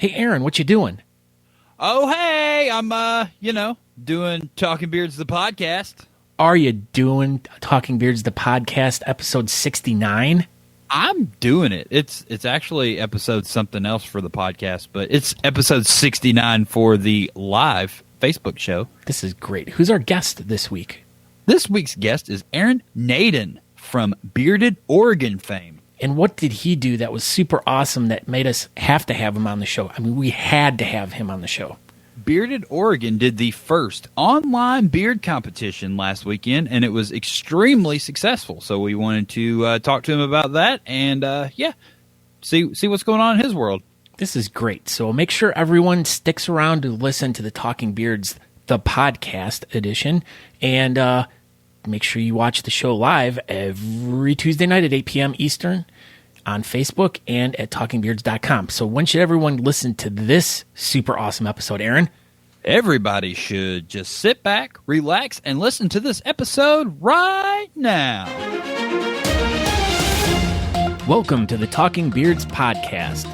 Hey, Aaron, what you doing? Oh, hey, I'm, doing Talking Beards, the podcast. Are you doing Talking Beards, the podcast, episode 69? I'm doing it. It's actually episode something else for the podcast, but it's episode 69 for the live Facebook show. This is great. Who's our guest this week? This week's guest is Aaron Naden from Bearded Oregon fame. And what did he do that was super awesome that made us have to have him on the show? I mean, we had to have him on the show. Bearded Oregon did the first online beard competition last weekend, and it was extremely successful. So we wanted to talk to him about that and, see what's going on in his world. This is great. So make sure everyone sticks around to listen to the Talking Beards, the podcast edition, and make sure you watch the show live every Tuesday night at 8 p.m. Eastern on Facebook and at talkingbeards.com. So when should everyone listen to this super awesome episode, Aaron? Everybody should just sit back, relax, and listen to this episode right now. Welcome to the Talking Beards podcast,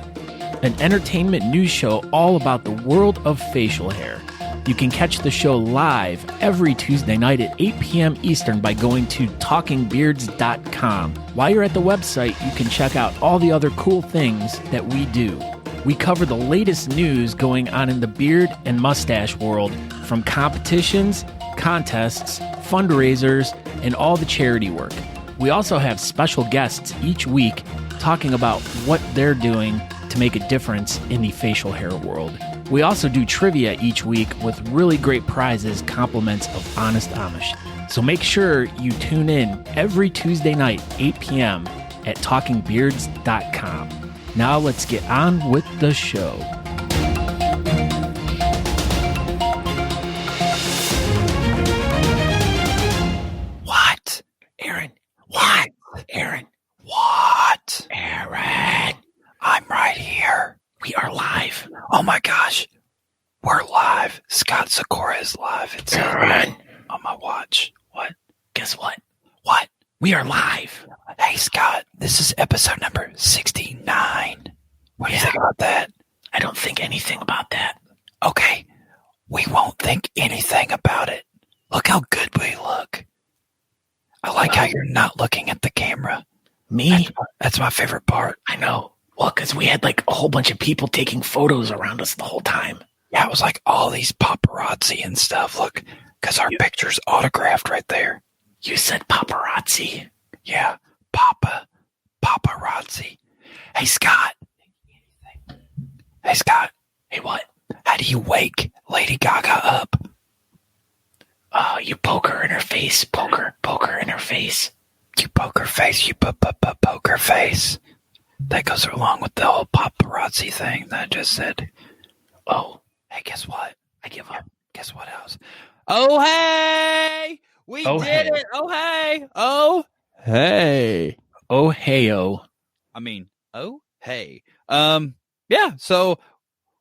an entertainment news show all about the world of facial hair. You can catch the show live every Tuesday night at 8 p.m. Eastern by going to talkingbeards.com. While you're at the website, you can check out all the other cool things that we do. We cover the latest news going on in the beard and mustache world, from competitions, contests, fundraisers, and all the charity work. We also have special guests each week talking about what they're doing to make a difference in the facial hair world. We also do trivia each week with really great prizes, compliments of Honest Amish. So make sure you tune in every Tuesday night, 8 p.m. at talkingbeards.com. Now let's get on with the show. What? Aaron? What? Aaron? What? Aaron? I'm right here. We are live. Oh my gosh. We're live. Scott Sakura is live. It's Aaron. on my watch. What? Guess what? What? We are live. Hey, Scott, this is episode number 69. What do you think about that? I don't think anything about that. Okay. We won't think anything about it. Look how good we look. I like how you're not looking at the camera. Me? That's my favorite part. I know. Well, because we had like a whole bunch of people taking photos around us the whole time. Yeah, it was like all these paparazzi and stuff. Look, because our picture's autographed right there. You said paparazzi. Yeah, paparazzi. Hey, Scott. Hey, Scott. Hey, what? How do you wake Lady Gaga up? You poke her in her face. Poke her in her face. You poke her face. You poke her face. That goes along with the whole paparazzi thing that I just said. Oh. Hey, guess what? I give up. Guess what else? Oh, hey! We did it! Oh, hey! Oh, hey! Oh, hey-oh. I mean, oh, hey. Yeah, so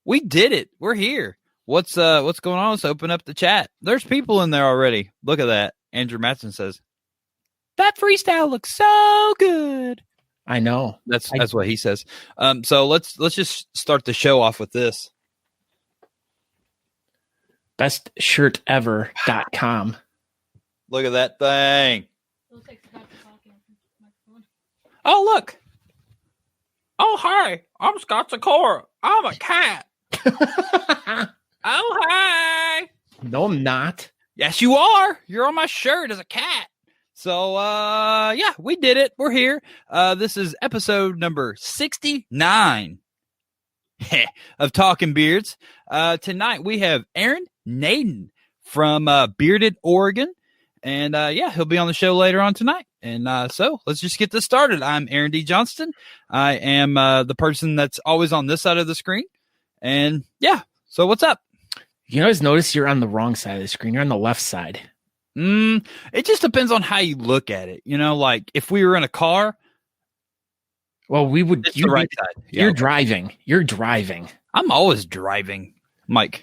we did it. We're here. What's going on? Let's open up the chat. There's people in there already. Look at that. Andrew Matson says, that freestyle looks so good. I know. That's what he says. So let's just start the show off with this. BestShirtEver.com. Look at that thing. Oh, look. Oh, hi. I'm Scott Sakura. I'm a cat. Oh, hi. No, I'm not. Yes, you are. You're on my shirt as a cat. So, yeah, we did it. We're here. This is episode number 69 of Talking Beards. Tonight we have Aaron Naden from Bearded Oregon. And, yeah, he'll be on the show later on tonight. And so let's just get this started. I'm Aaron D. Johnston. I am the person that's always on this side of the screen. And, yeah, so what's up? You always notice you're on the wrong side of the screen. You're on the left side. It just depends on how you look at it. You know, like if we were in a car. Well, we would. It's the right side. Yeah. You're driving. You're driving. I'm always driving, Mike.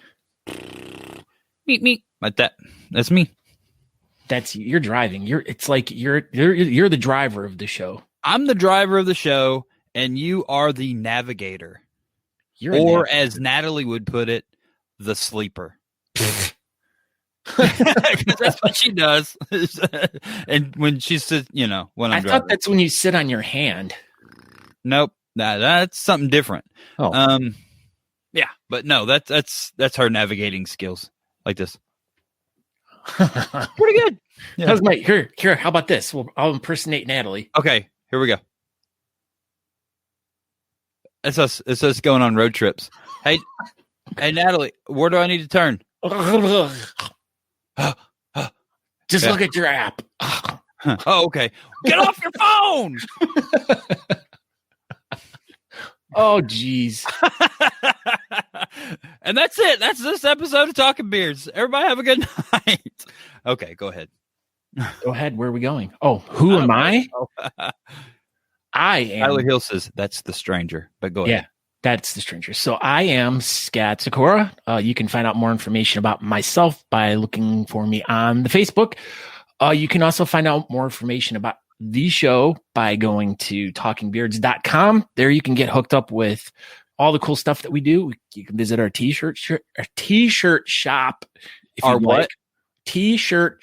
Meet like that. That's me. You're driving. It's like you're the driver of the show. I'm the driver of the show, and you are the navigator. Or as Natalie would put it, the sleeper. Because that's what she does. And when she says, when I'm I driving. thought that's when you sit on your hand. Nope. That's something different. Oh. Yeah, but no, that's her navigating skills like this. Pretty good. Yeah. How's my here? How about this? I'll impersonate Natalie. Okay, here we go. It's us going on road trips. Hey, Natalie, where do I need to turn? Just look at your app. Oh, okay. Get off your phone. Oh, geez. And that's it. That's this episode of Talking Beards. Everybody have a good night. Okay, go ahead. Go ahead. Where are we going? Oh, who am I? I am. Tyler Hill says that's the stranger, but go ahead. Yeah, that's the stranger. So I am Scat Sakura. You can find out more information about myself by looking for me on the Facebook. You can also find out more information about the show by going to talkingbeards.com. There you can get hooked up with all the cool stuff that we do. You can visit our t-shirt shop. If our what? Like. T-shirt.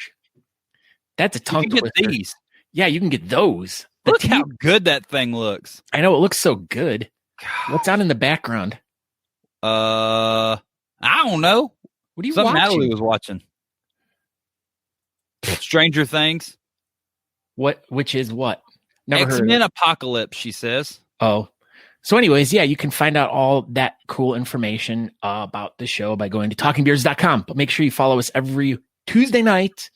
That's a tongue twister. Get these. Yeah, you can get those. Look how good that thing looks. I know, it looks so good. What's out in the background? I don't know. What are you Something watching? Natalie was watching. Stranger Things. What? Which is what? Never heard of X-Men it. Apocalypse, she says. Oh. So anyways, yeah, you can find out all that cool information about the show by going to talkingbeards.com. But make sure you follow us every Tuesday night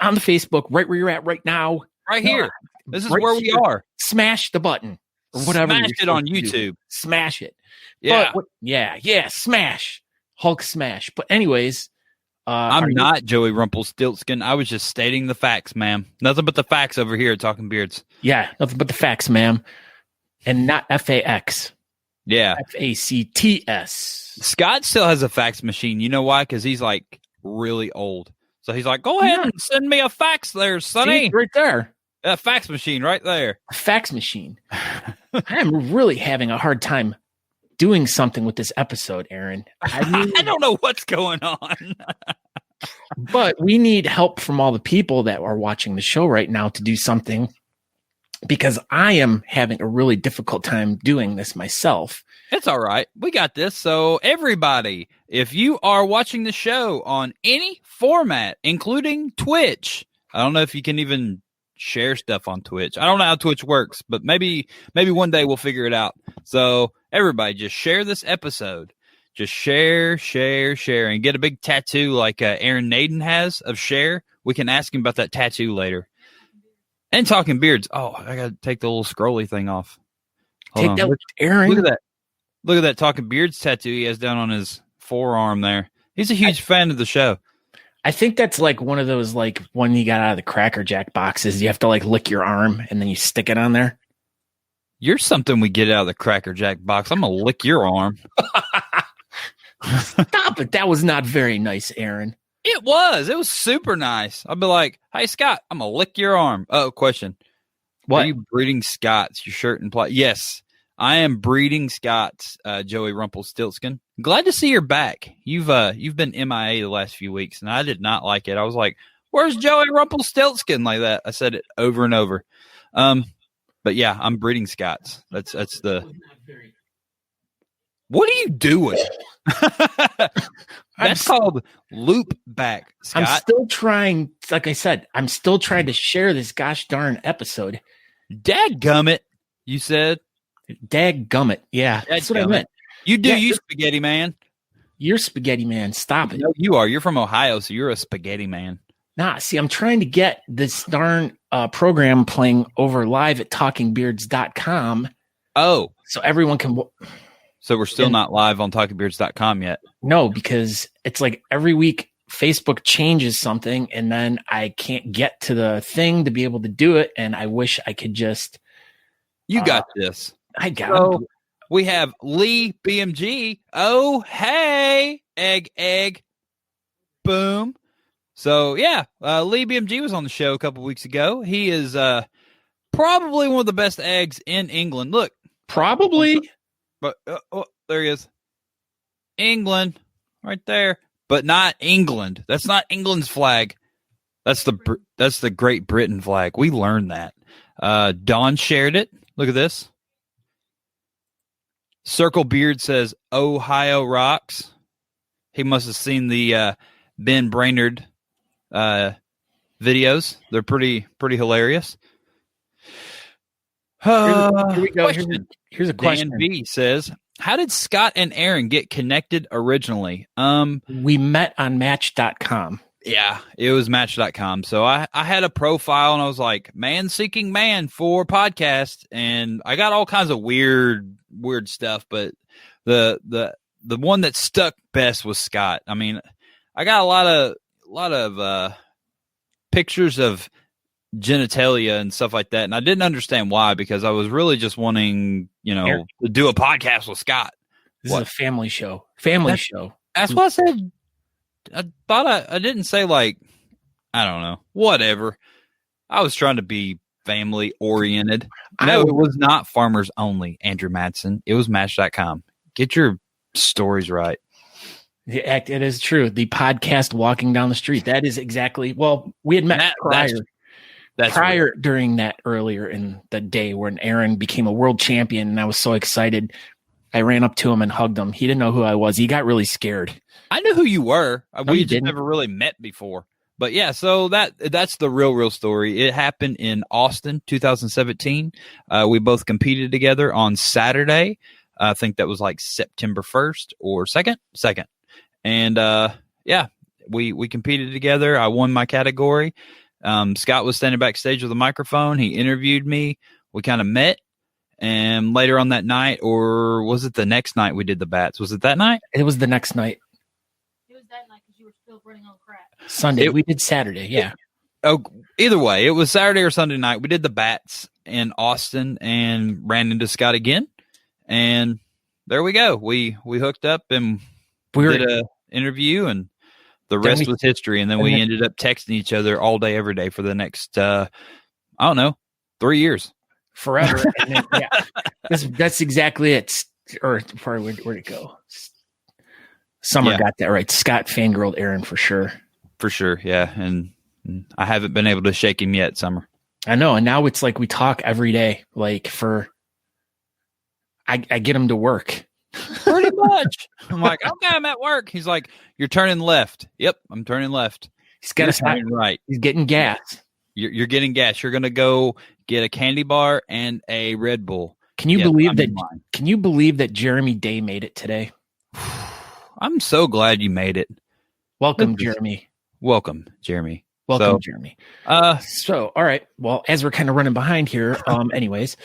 on the Facebook, right where you're at right now. Right here. This is right where we are. Smash the button or whatever. Smash it on YouTube. Smash it. Yeah. Yeah. Smash. Hulk smash. But anyways. I'm not Joey Rumpelstiltskin. I was just stating the facts, ma'am. Nothing but the facts over here at Talking Beards. Yeah. Nothing but the facts, ma'am. And not FAX. Yeah. FACTS. Scott still has a fax machine. You know why? Because he's like really old. So he's like, go ahead and send me a fax there, Sonny. See, right there. A fax machine right there. A fax machine. I'm really having a hard time doing something with this episode, Aaron. I don't know what's going on. But we need help from all the people that are watching the show right now to do something, because I am having a really difficult time doing this myself. It's all right. We got this. So everybody, if you are watching the show on any format, including Twitch, I don't know if you can even share stuff on Twitch. I don't know how Twitch works, but maybe one day we'll figure it out. So everybody, just share this episode. Just share, and get a big tattoo like Aaron Naden has of share. We can ask him about that tattoo later. And Talking Beards. Oh, I got to take the little scrolly thing off. Take that, Aaron. Look at that. Look at that Talking Beards tattoo he has down on his forearm there. He's a huge fan of the show. I think that's like one of those, like when you got out of the Cracker Jack boxes, you have to like lick your arm and then you stick it on there. You're something we get out of the Cracker Jack box. I'm going to lick your arm. Stop it. That was not very nice, Aaron. It was. It was super nice. I'd be like, hey, Scott, I'm going to lick your arm. Oh, question. What? Are you breeding Scots, your shirt and play? Yes, I am breeding Scots, Joey Rumpelstiltskin. Glad to see you're back. You've been MIA the last few weeks, and I did not like it. I was like, where's Joey Rumpelstiltskin? Like that. I said it over and over. But yeah, I'm breeding Scots. That's the. What are you doing? That's called loop back, Scott. I'm still trying, like I said, to share this gosh darn episode. Dadgummit, you said. Dadgummit. Yeah, that's what I meant. You do, you spaghetti man. You're spaghetti man. Stop it. No, you are. You're from Ohio, so you're a spaghetti man. Nah, see, I'm trying to get this darn program playing over live at talkingbeards.com. Oh. So everyone can... So we're still not live on talkingbeards.com yet? No, because it's like every week Facebook changes something, and then I can't get to the thing to be able to do it, and I wish I could just... You got this. I got it. We have Lee BMG. Oh, hey, egg, boom. So yeah, Lee BMG was on the show a couple weeks ago. He is probably one of the best eggs in England. Look, probably, but There he is. England, right there, but not England. That's not England's flag. That's the Great Britain flag. We learned that. Dawn shared it. Look at this. Circle Beard says Ohio rocks. He must have seen the Ben Brainerd videos. They're pretty hilarious. Here we go. Here's a question. Dan B says, how did Scott and Aaron get connected originally? We met on Match.com. Yeah, it was Match.com. So I had a profile and I was like, man seeking man for podcast, and I got all kinds of weird stuff, but the one that stuck best was Scott. I mean, I got a lot of pictures of genitalia and stuff like that, and I didn't understand why, because I was really just wanting, to do a podcast with Scott. This is a family show. That's what I said. I thought I didn't say, like, I don't know, whatever. I was trying to be family oriented. No, it was not Farmers Only, Andrew Madsen. It was Match.com. Get your stories right. It is true. The podcast Walking Down the Street. That is exactly. Well, we had met prior during that earlier in the day when Aaron became a world champion, and I was so excited. I ran up to him and hugged him. He didn't know who I was. He got really scared. I knew who you were. No, we just never really met before. But yeah, so that's the real story. It happened in Austin, 2017. We both competed together on Saturday. I think that was like September 1st or 2nd. And we competed together. I won my category. Scott was standing backstage with a microphone. He interviewed me. We kind of met. And later on that night, or was it the next night we did the bats? Was it that night? It was the next night. It was that night because you were still running on crack. Sunday. We did Saturday, yeah. Either way, it was Saturday or Sunday night. We did the bats in Austin and ran into Scott again. And there we go. We hooked up and did an interview, and the rest was history. And then we ended up texting each other all day, every day for the next, 3 years. Forever. And then, yeah, that's exactly it. Or where'd it go? Summer got that right. Scott fangirled Aaron for sure. For sure, yeah. And I haven't been able to shake him yet, Summer. I know. And now it's like we talk every day. Like I get him to work. Pretty much. I'm like, okay, I'm at work. He's like, you're turning left. Yep, I'm turning left. He's got to turn right. He's getting gas. You're getting gas. You're going to go get a candy bar and a Red Bull. Can you believe that? Can you believe that Jeremy Day made it today? I'm so glad you made it. Welcome, Jeremy. Welcome, Jeremy. Welcome, Jeremy. So, all right. Well, as we're kind of running behind here, anyways.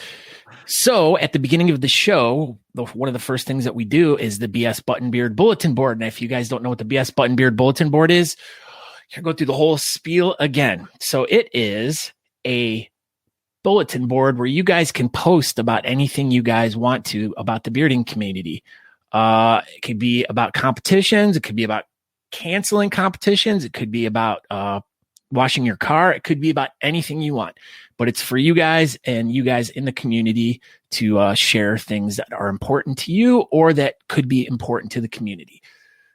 So at the beginning of the show, one of the first things that we do is the BS Buttonbeard Bulletin Board. And if you guys don't know what the BS Buttonbeard Bulletin Board is, I'll go through the whole spiel again. So it is a bulletin board where you guys can post about anything you guys want to about the bearding community. It could be about competitions. It could be about canceling competitions. It could be about washing your car. It could be about anything you want, but it's for you guys and you guys in the community to share things that are important to you or that could be important to the community.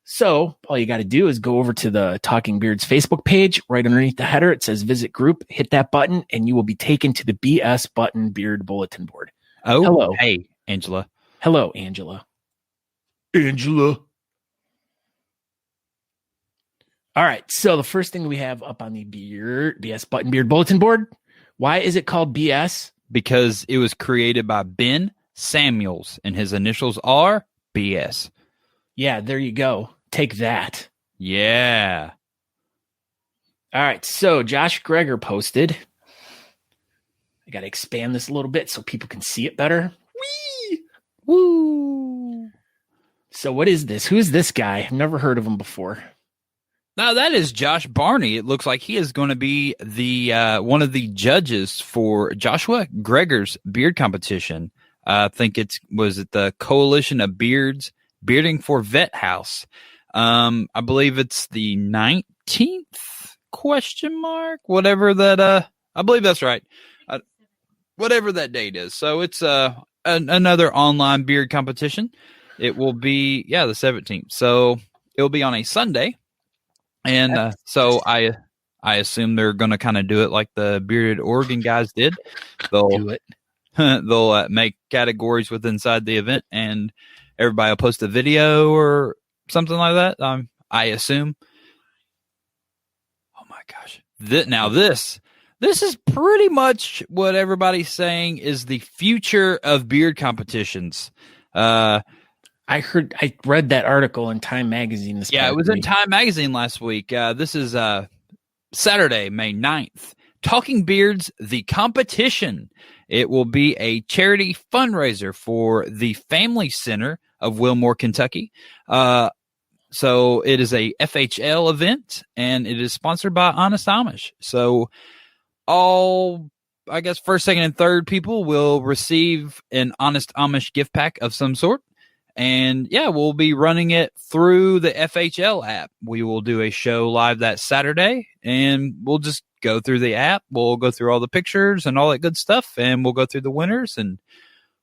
So all you got to do is go over to the Talking Beards Facebook page. Right underneath the header, it says visit group. Hit that button and you will be taken to the BS Button Beard Bulletin Board. Oh, hello. Hey, Angela. Hello, Angela. Angela. All right. So the first thing we have up on the BS Button Beard Bulletin Board. Why is it called BS? Because it was created by Ben Samuels and his initials are BS. Yeah, there you go. Take that. Yeah. All right. So Josh Greger posted. I got to expand this a little bit so people can see it better. Whee! Woo! So what is this? Who is this guy? I've never heard of him before. Now that is Josh Barney. It looks like he is going to be the one of the judges for Joshua Greger's beard competition. I think was it the Coalition of Beards Bearding for Vet House. I believe it's the 19th question mark, whatever that. I believe that's right. Whatever that date is. So it's another online beard competition. It will be the 17th. So it'll be on a Sunday, and so I assume they're going to kind of do it like the Bearded Oregon guys did. They'll Do it. they'll make categories with inside the event, and everybody will post a video or something like that. I assume. Oh my gosh! This is pretty much what everybody's saying is the future of beard competitions. I read that article in Time Magazine this it was in Time Magazine last week. This is Saturday, May 9th. Talking Beards, the competition. It will be a charity fundraiser for the Family Center of Wilmore, Kentucky. So it is a FHL event, and it is sponsored by Honest Amish. So all, I guess, first, second, and third people will receive an Honest Amish gift pack of some sort. And we'll be running it through the FHL app. We will do a show live that Saturday, and we'll just go through the app. We'll go through all the pictures and all that good stuff, and we'll go through the winners, and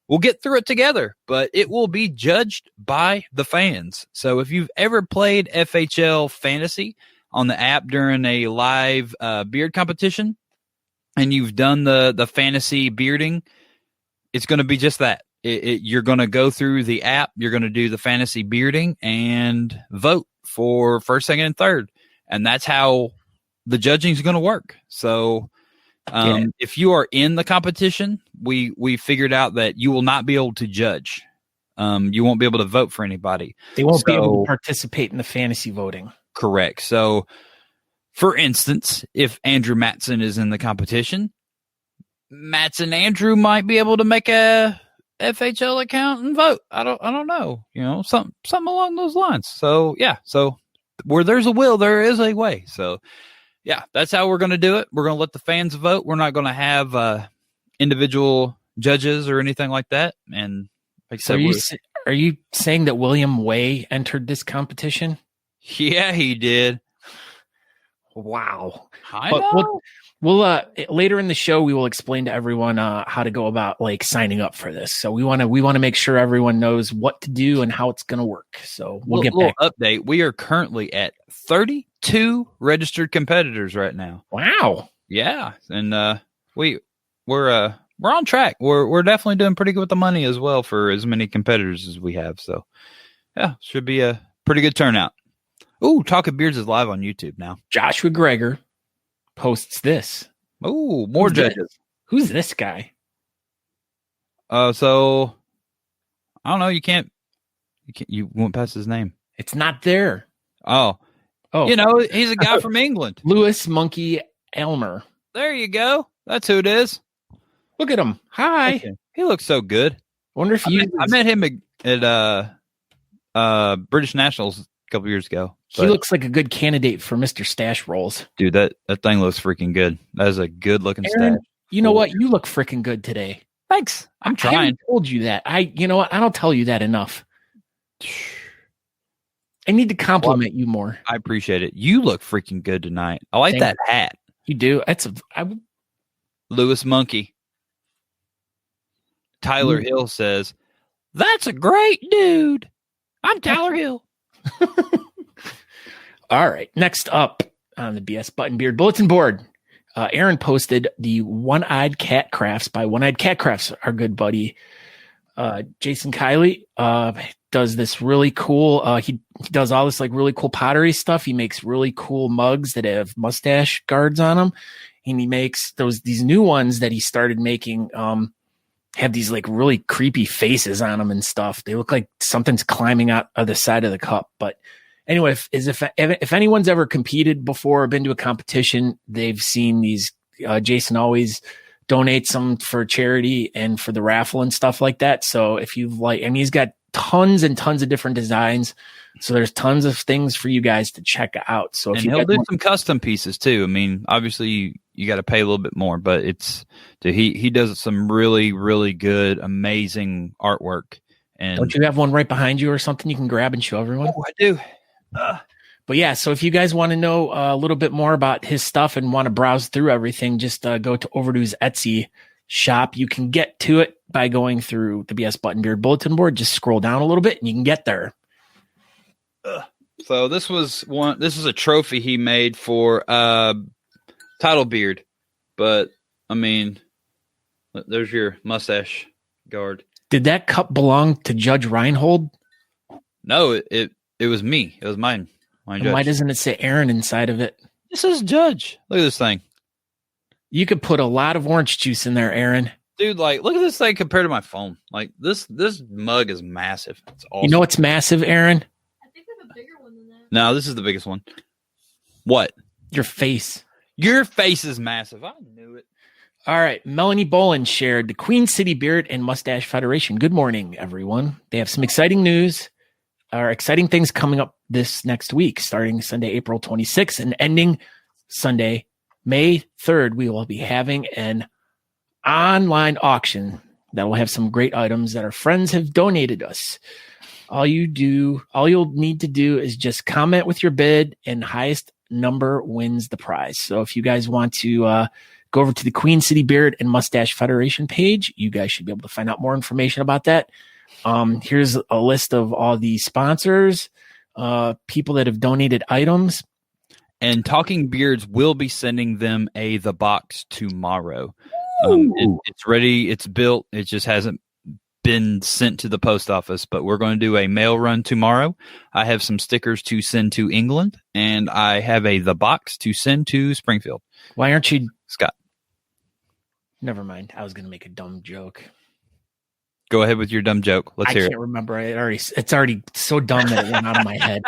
we'll get through it together. But it will be judged by the fans. So if you've ever played FHL Fantasy on the app during a live beard competition, and you've done the fantasy bearding, it's going to be just that. You're going to go through the app, you're going to do the fantasy bearding and vote for first, second, and third. And that's how the judging is going to work. So if you are in the competition, we figured out that you will not be able to judge. You won't be able to vote for anybody. They won't be able to participate in the fantasy voting. Correct. So, for instance, if Andrew Matson is in the competition, Matson Andrew might be able to make a FHL account and vote. I don't know. Something along those lines. So so where there's a will, there is a way. So that's how we're going to do it. We're going to let the fans vote. We're not going to have individual judges or anything like that. And like I said, are you saying that William Way entered this competition? Yeah, he did. Wow. I know. We'll later in the show we will explain to everyone how to go about signing up for this. So we want to make sure everyone knows what to do and how it's going to work. So we'll get back. Update. We are currently at 32 registered competitors right now. Wow. Yeah, and we're on track. We're definitely doing pretty good with the money as well for as many competitors as we have. So should be a pretty good turnout. Ooh, Talking Beards is live on YouTube now. Joshua Greger posts this. Oh, more judges. Who's this guy? So I don't know. You went past his name. It's not there. Oh, he's a guy from England. Lewis Monkey Elmer. There you go. That's who it is. Look at him. Hi. Okay. He looks so good. Wonder if I met him at British Nationals a couple years ago. He looks like a good candidate for Mr. Stash Rolls. That thing looks freaking good. That is a good looking stash. You know what? You look freaking good today. Thanks. I'm trying. I told you that. You know what? I don't tell you that enough. I need to compliment you more. I appreciate it. You look freaking good tonight. I like that hat. You do. Lewis Monkey. Tyler Hill says, "That's a great dude. I'm Tyler Hill." All right. Next up on the BS Button Beard Bulletin Board, Aaron posted the One-Eyed Cat Crafts by One-Eyed Cat Crafts. Our good buddy Jason Kiley does this really cool. He does all this really cool pottery stuff. He makes really cool mugs that have mustache guards on them, and he makes these new ones that he started making. Have these really creepy faces on them and stuff. They look like something's climbing out of the side of the cup, but. Anyway, if anyone's ever competed before or been to a competition, they've seen these. Jason always donates them for charity and for the raffle and stuff like that. So if you've he's got tons and tons of different designs. So there's tons of things for you guys to check out. So he'll do some custom pieces too. I mean, obviously you got to pay a little bit more, but he does some really, really good, amazing artwork. And don't you have one right behind you or something you can grab and show everyone? Oh, I do. But yeah, so if you guys want to know a little bit more about his stuff and want to browse through everything, just go over to his Etsy shop. You can get to it by going through the BS Button Beard bulletin board. Just scroll down a little bit and you can get there. So this is a trophy he made for Title Beard. But I mean, there's your mustache guard. Did that cup belong to Judge Reinhold? No, it was me. It was mine. Why doesn't it say Aaron inside of it? It says Judge. Look at this thing. You could put a lot of orange juice in there, Aaron. Dude, like, look at this thing compared to my phone. Like, this mug is massive. It's awesome. You know what's massive, Aaron? I think there's a bigger one than that. No, this is the biggest one. What? Your face. Your face is massive. I knew it. All right. Melanie Bolin shared the Queen City Beard and Mustache Federation. Good morning, everyone. They have some exciting news, or exciting things coming up this next week, starting Sunday, April 26th and ending Sunday, May 3rd. We will be having an online auction that will have some great items that our friends have donated us. All you'll need to do is just comment with your bid, and highest number wins the prize. So if you guys want to go over to the Queen City Beard and Mustache Federation page, you guys should be able to find out more information about that. Here's a list of all the sponsors, people that have donated items. And Talking Beards will be sending them the box tomorrow. It's ready. It's built. It just hasn't been sent to the post office, but we're going to do a mail run tomorrow. I have some stickers to send to England, and I have the box to send to Springfield. Why aren't you, Scott? Never mind. I was going to make a dumb joke. Go ahead with your dumb joke. Let's hear it. I can't remember. It's already so dumb that it went out of my head.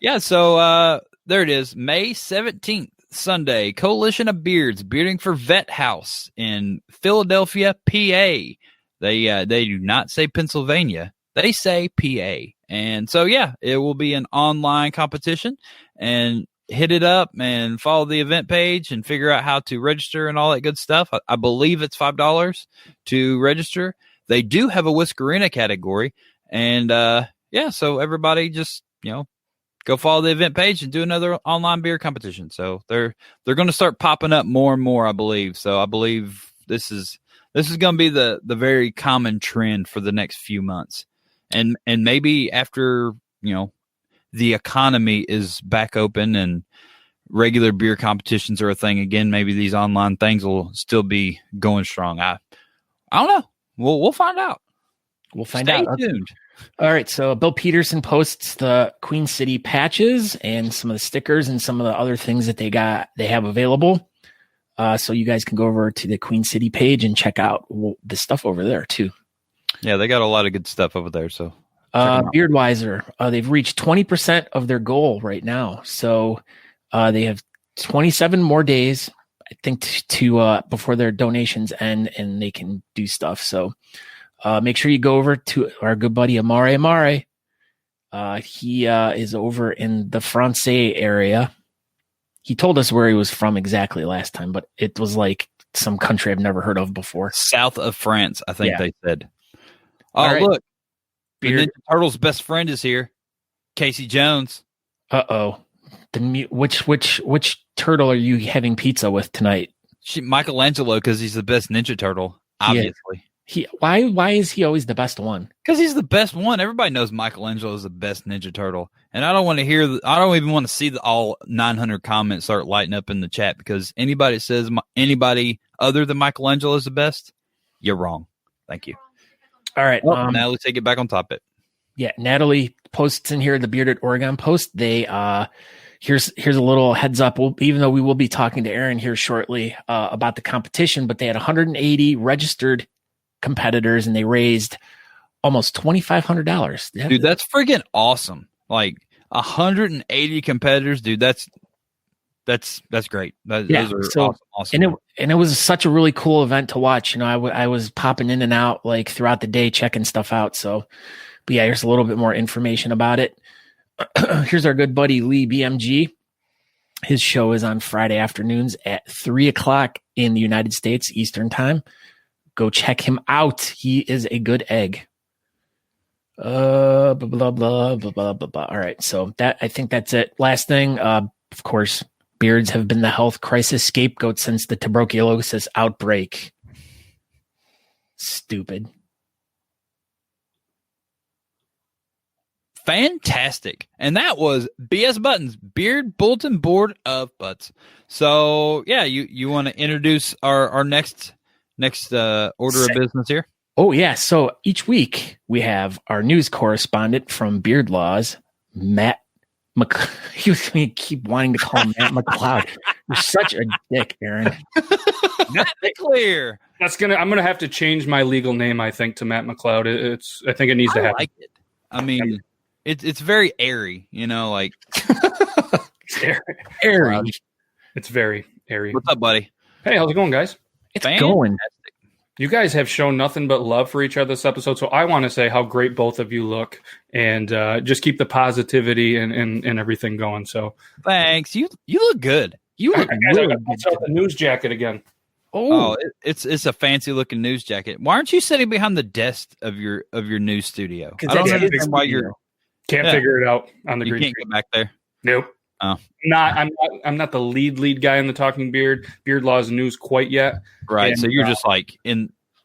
Yeah, so there it is. May 17th, Sunday. Coalition of Beards, Bearding for Vet House in Philadelphia, PA. They do not say Pennsylvania. They say PA. And so, yeah, it will be an online competition. And hit it up and follow the event page and figure out how to register and all that good stuff. I believe it's $5 to register. They do have a Whiskerina category. And yeah, so everybody just, go follow the event page and do another online beer competition. So they're going to start popping up more and more, I believe. So I believe this is going to be the very common trend for the next few months. And maybe after, the economy is back open and regular beer competitions are a thing again, maybe these online things will still be going strong. I don't know. We'll find out. We'll find Stay out. tuned. All right. So Bill Peterson posts the Queen City patches and some of the stickers and some of the other things that they have available. So you guys can go over to the Queen City page and check out the stuff over there too. Yeah, they got a lot of good stuff over there. So Beardwiser, they've reached 20% of their goal right now. So they have 27 more days, I think, to before their donations end, and they can do stuff. So make sure you go over to our good buddy Amare. He is over in the Francais area. He told us where he was from exactly last time, but it was like some country I've never heard of before. South of France, I think they said. Oh, right. Look. The Ninja Turtle's best friend is here. Casey Jones. Uh-oh. Which turtle are you having pizza with tonight? Michelangelo, because he's the best Ninja Turtle, obviously. Why is he always the best one? Because he's the best one. Everybody knows Michelangelo is the best Ninja Turtle. And I don't even want to see all 900 comments start lighting up in the chat, because anybody that says anybody other than Michelangelo is the best, you're wrong. Thank you. All right. Natalie, take it back on topic. Yeah, Natalie posts in here the Bearded Oregon Post. They here's a little heads up. Even though we will be talking to Aaron here shortly about the competition, but they had 180 registered competitors and they raised almost $2,500. Dude, that's freaking awesome! Like 180 competitors, dude. That's great. Those are awesome. And it was such a really cool event to watch. I was popping in and out like throughout the day, checking stuff out. So, but yeah, here's a little bit more information about it. Here's our good buddy Lee BMG. His show is on Friday afternoons at 3:00 in the United States Eastern Time. Go check him out. He is a good egg. Blah blah blah blah blah blah blah. All right, so I think that's it. Last thing, of course, Beards have been the health crisis scapegoat since the tuberculosis outbreak. Stupid. Fantastic. And that was BS Buttons, Beard Bulletin Board of Butts. So, yeah, you want to introduce our next order of business here? Oh, yeah. So each week we have our news correspondent from Beard Laws, Matt You keep wanting to call him Matt McLeod. You're such a dick, Aaron. Not clear. I'm gonna have to change my legal name, I think, to Matt McLeod. I think it needs to happen. I like it. I mean, it's very airy, like It's airy. It's very airy. What's up, buddy? Hey, how's it going, guys? It's going. You guys have shown nothing but love for each other this episode, so I want to say how great both of you look, and just keep the positivity and everything going. So thanks. You look good. You look really good. The news jacket again. Oh, it's a fancy looking news jacket. Why aren't you sitting behind the desk of your news studio? I don't understand why you're can't figure it out on the green. You can't get back there. Nope. Oh. I'm not the lead guy in the Talking Beard Laws news quite yet. Right. And, so you're just like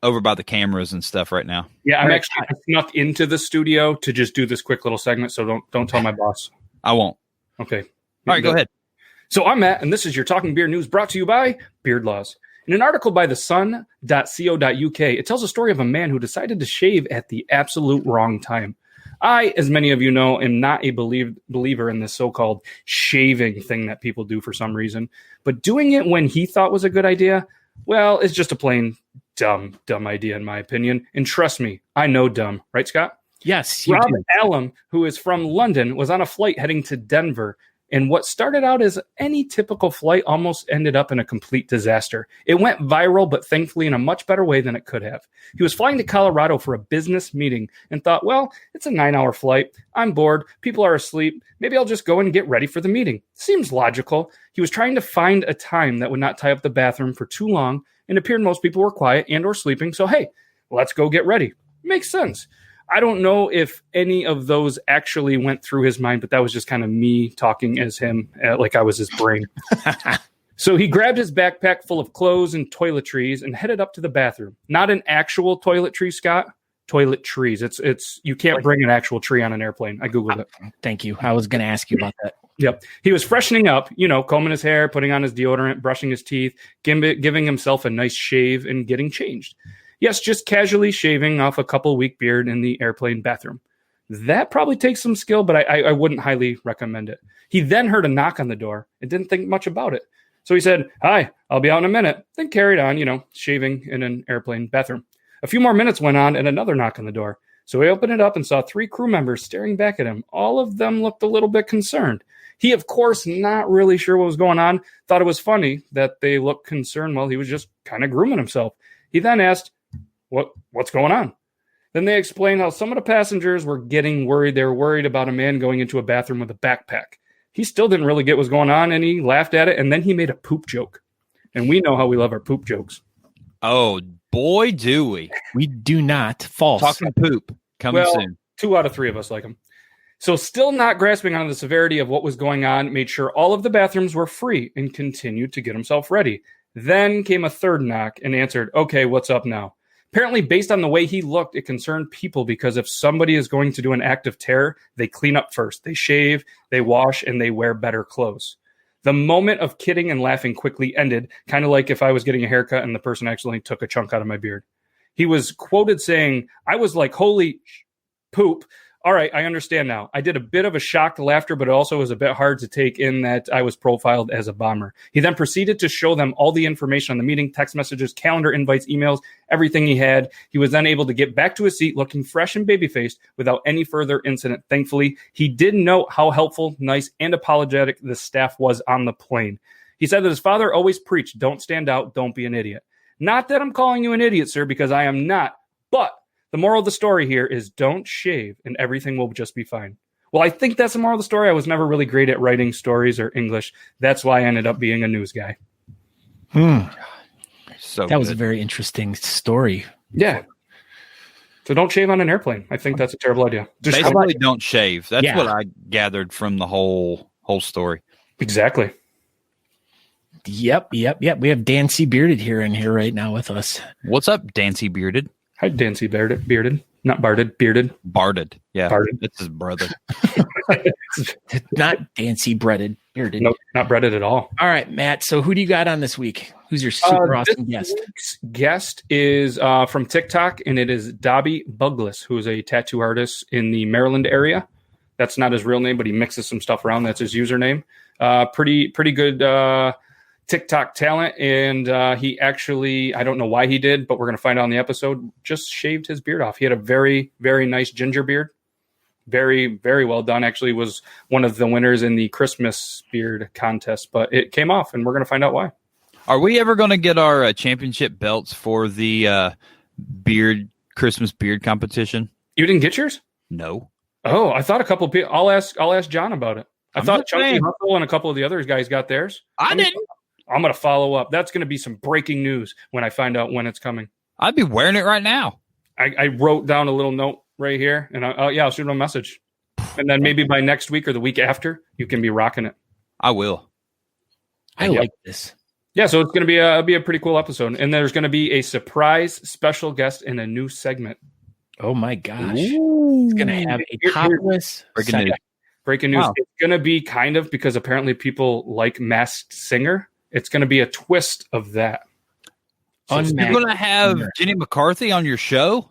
over by the cameras and stuff right now. Yeah, I'm actually snuck into the studio to just do this quick little segment. So don't tell my boss. I won't. Okay. All right, go ahead. So I'm Matt, and this is your Talking Beard News brought to you by Beard Laws. In an article by thesun.co.uk, it tells a story of a man who decided to shave at the absolute wrong time. I, as many of you know, am not a believer in this so-called shaving thing that people do for some reason. But doing it when he thought was a good idea, well, it's just a plain dumb idea in my opinion. And trust me, I know dumb. Right, Scott? Yes. Rob Allam, who is from London, was on a flight heading to Denver. And what started out as any typical flight almost ended up in a complete disaster. It went viral, but thankfully in a much better way than it could have. He was flying to Colorado for a business meeting and thought, well, it's a 9-hour flight. I'm bored. People are asleep. Maybe I'll just go and get ready for the meeting. Seems logical. He was trying to find a time that would not tie up the bathroom for too long, and it appeared most people were quiet and or sleeping. So, hey, let's go get ready. Makes sense. I don't know if any of those actually went through his mind, but that was just kind of me talking as him, like I was his brain. So he grabbed his backpack full of clothes and toiletries and headed up to the bathroom. Not an actual toiletry, Scott. Toiletries. It's you can't bring an actual tree on an airplane. I Googled it. Thank you. I was going to ask you about that. Yep. He was freshening up, combing his hair, putting on his deodorant, brushing his teeth, giving himself a nice shave and getting changed. Yes, just casually shaving off a couple-week beard in the airplane bathroom. That probably takes some skill, but I wouldn't highly recommend it. He then heard a knock on the door and didn't think much about it. So he said, "Hi, I'll be out in a minute." Then carried on, shaving in an airplane bathroom. A few more minutes went on and another knock on the door. So he opened it up and saw 3 crew members staring back at him. All of them looked a little bit concerned. He, of course, not really sure what was going on, thought it was funny that they looked concerned while he was just kind of grooming himself. He then asked, What's going on? Then they explained how some of the passengers were getting worried. They were worried about a man going into a bathroom with a backpack. He still didn't really get what was going on, and he laughed at it, and then he made a poop joke. And we know how we love our poop jokes. Oh, boy, do we. We do not. False. Talking poop. Coming soon. 2 out of 3 of us like him. So still not grasping on the severity of what was going on, made sure all of the bathrooms were free and continued to get himself ready. Then came a third knock and answered, "Okay, what's up now?" Apparently, based on the way he looked, it concerned people because if somebody is going to do an act of terror, they clean up first. They shave, they wash, and they wear better clothes. The moment of kidding and laughing quickly ended, kind of like if I was getting a haircut and the person actually took a chunk out of my beard. He was quoted saying, "I was like, holy poop. All right, I understand now. I did a bit of a shocked laughter, but it also was a bit hard to take in that I was profiled as a bomber." He then proceeded to show them all the information on the meeting, text messages, calendar invites, emails, everything he had. He was then able to get back to his seat looking fresh and baby-faced without any further incident. Thankfully, he did note how helpful, nice, and apologetic the staff was on the plane. He said that his father always preached, "Don't stand out, don't be an idiot." Not that I'm calling you an idiot, sir, because I am not, but the moral of the story here is don't shave and everything will just be fine. Well, I think that's the moral of the story. I was never really great at writing stories or English. That's why I ended up being a news guy. So that was a very interesting story. Yeah. So don't shave on an airplane. I think that's a terrible idea. Just basically don't shave. That's what I gathered from the whole story. Exactly. Yep. We have Dancy Bearded here right now with us. What's up, Dancy Bearded? Hi, Dancy Bearded. Not Barded, Bearded. Barded. Yeah. Barded. That's his brother. Not Dancy Breaded Bearded. Nope, not breaded at all. All right, Matt. So who do you got on this week? Who's your super awesome This guest? week's guest is from TikTok, and it is Dobby Bugless, who is a tattoo artist in the Maryland area. That's not his real name, but he mixes some stuff around. That's his username. Pretty good TikTok talent, and he actually, I don't know why he did, but we're going to find out in the episode, just shaved his beard off. He had a very, very nice ginger beard. Very, very well done. Actually was one of the winners in the Christmas beard contest, but it came off, and we're going to find out why. Are we ever going to get our championship belts for the Christmas beard competition? You didn't get yours? No. Oh, I thought a couple of people. I'll ask John about it. I I'm thought just Chunky saying. Hustle and a couple of the other guys got theirs. I didn't. I'm going to follow up. That's going to be some breaking news when I find out when it's coming. I'd be wearing it right now. I wrote down a little note right here, and I'll shoot him a message. And then maybe by next week or the week after, you can be rocking it. I will. I like this. Yeah, so it's going to be a pretty cool episode. And there's going to be a surprise special guest in a new segment. Oh my gosh. Ooh. It's gonna have a topless Breaking news. Breaking news. Wow. It's going to be kind of, because apparently people like Masked Singer, it's going to be a twist of that. So You're going to have Jenny McCarthy on your show?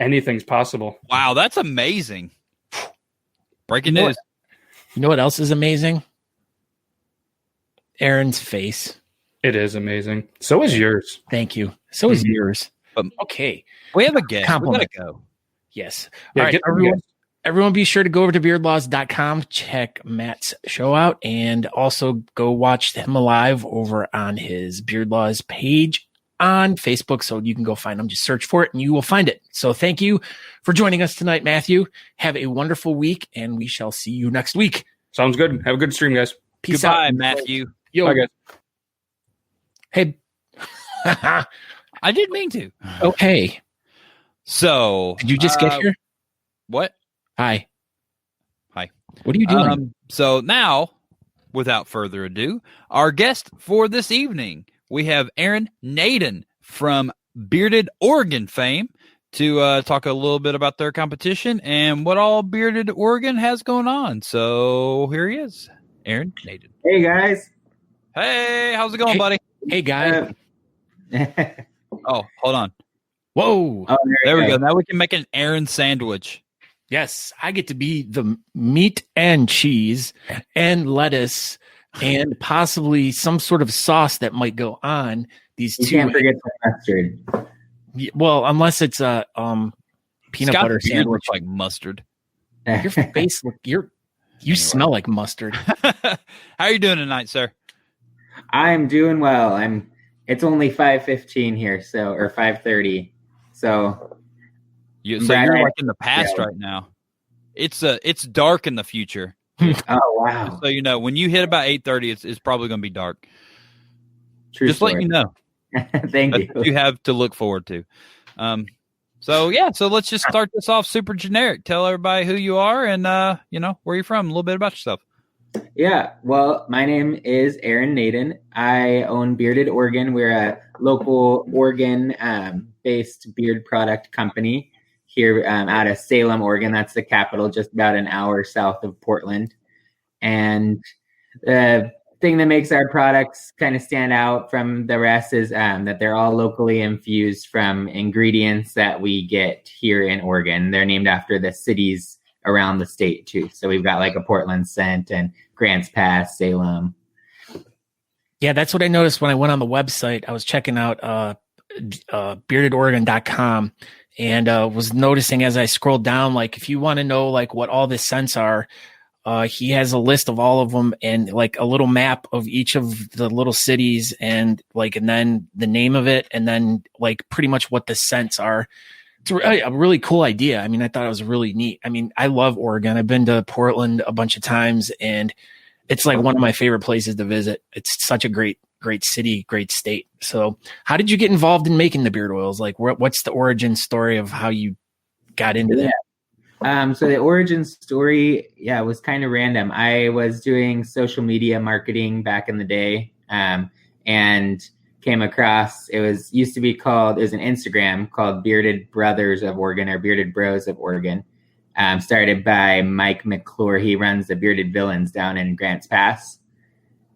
anything's possible. Wow, that's amazing. Breaking news. You know what else is amazing? Aaron's face. It is amazing. So is yours. Thank you. So is Mhm. yours. Um, Okay. We have a guest. We Compliment. gotta go. Yes. Yeah, All right, get the everyone. guest. Everyone be sure to go over to beardlaws.com, check Matt's show out, and also go watch him live over on his Beard Laws page on Facebook. So you can go find him. Just search for it and you will find it. So thank you for joining us tonight, Matthew. Have a wonderful week, and we shall see you next week. Sounds good. Have a good stream, guys. Peace Goodbye, out. Matthew. Yo, Bye, guys. hey. I didn't mean to. Okay. So, Did you just get here? What? Hi. Hi. What are you doing? So now, without further ado, our guest for this evening, we have Aaron Naden from Bearded Oregon fame to talk a little bit about their competition and what all Bearded Oregon has going on. So here he is, Aaron Naden. Hey guys. Hey, how's it going, Hey. buddy? Hey, guy. Oh, hold on. Whoa. There we go. Now we can make an Aaron sandwich. Yes, I get to be the meat and cheese and lettuce and possibly some sort of sauce that might go on these You two. can't forget the mustard. Well, unless it's a peanut Scott's butter beard sandwich. looks like mustard. Your face look you smell like mustard. How are you doing tonight, sir? I'm doing well. It's only 5:15 here, so or 5:30. So So Brad, you're like in the past right now. It's dark in the future. oh wow. So you know when you hit about 8:30, it's probably going to be dark. True Just story. letting you know. Thank That's you. what you have to look forward to. So let's just start this off super generic. Tell everybody who you are and where you're from, a little bit about yourself. Yeah, well, my name is Aaron Naden. I own Bearded Oregon. We're a local Oregon-based beard product company here out of Salem, Oregon. That's the capital, just about an hour south of Portland. And the thing that makes our products kind of stand out from the rest is that they're all locally infused from ingredients that we get here in Oregon. They're named after the cities around the state too. So we've got like a Portland scent and Grants Pass, Salem. Yeah, that's what I noticed when I went on the website. I was checking out beardedoregon.com and was noticing as I scrolled down, like if you want to know like what all the scents are, he has a list of all of them and like a little map of each of the little cities and then the name of it and then like pretty much what the scents are. It's a really cool idea. I mean, I thought it was really neat. I mean, I love Oregon. I've been to Portland a bunch of times and it's like one of my favorite places to visit. It's such a great city, great state. So how did you get involved in making the beard oils? Like what's the origin story of how you got into that? So the origin story, was kind of random. I was doing social media marketing back in the day. And and came across, it was used to be called, it was an Instagram called Bearded Brothers of Oregon or Bearded Bros of Oregon. Started by Mike McClure. He runs the Bearded Villains down in Grants Pass.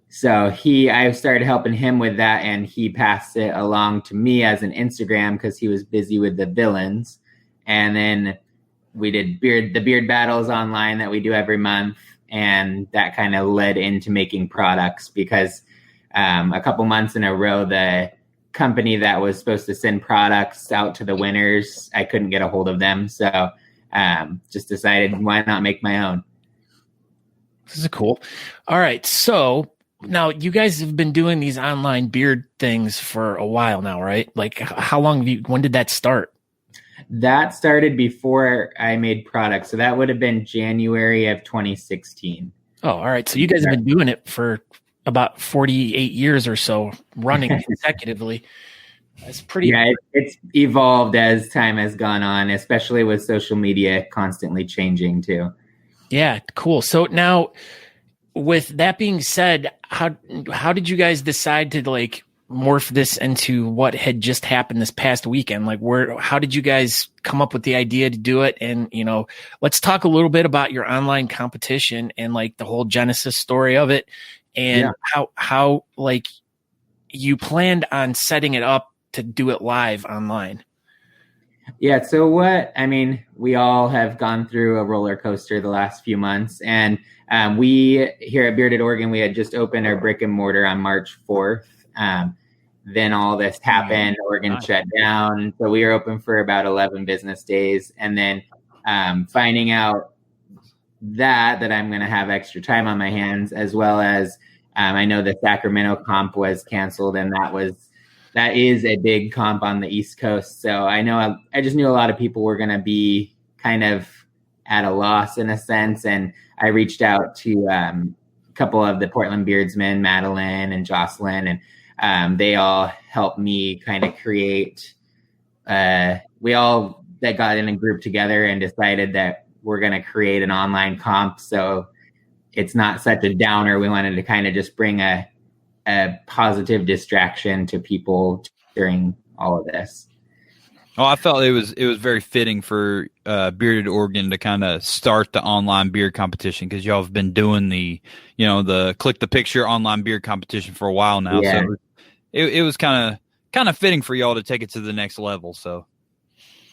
So I started helping him with that, and he passed it along to me as an Instagram because he was busy with the villains. And then we did the beard battles online that we do every month, and that kind of led into making products because a couple months in a row, the company that was supposed to send products out to the winners, I couldn't get a hold of them. So just decided, why not make my own? This is cool. All right. So now you guys have been doing these online beard things for a while now, right? Like how long when did that start? That started before I made products. So that would have been January of 2016. Oh, all right. So you guys have been doing it for about 48 years or so, running consecutively. That's pretty. Yeah, it's evolved as time has gone on, especially with social media constantly changing too. Yeah, cool. So now, with that being said, how did you guys decide to like morph this into what had just happened this past weekend? Like, how did you guys come up with the idea to do it? And let's talk a little bit about your online competition and like the whole genesis story of it, and how like you planned on setting it up to do it live online. Yeah. So we all have gone through a roller coaster the last few months, and we here at Bearded Oregon, we had just opened our brick and mortar on March 4th. Then all this happened, Oregon shut down. So we were open for about 11 business days. And then finding out that I'm going to have extra time on my hands, as well as I know the Sacramento comp was canceled, and that is a big comp on the East Coast. So I just knew a lot of people were going to be kind of at a loss in a sense. And I reached out to a couple of the Portland Beardsmen, Madeline and Jocelyn, and they all helped me kind of create, we all that got in a group together and decided that we're going to create an online comp. So it's not such a downer. We wanted to kind of just bring a positive distraction to people during all of this. Oh, I felt it was very fitting for Bearded Oregon to kind of start the online beard competition, because y'all have been doing the click the picture online beard competition for a while now. Yeah. So it was kind of fitting for y'all to take it to the next level. So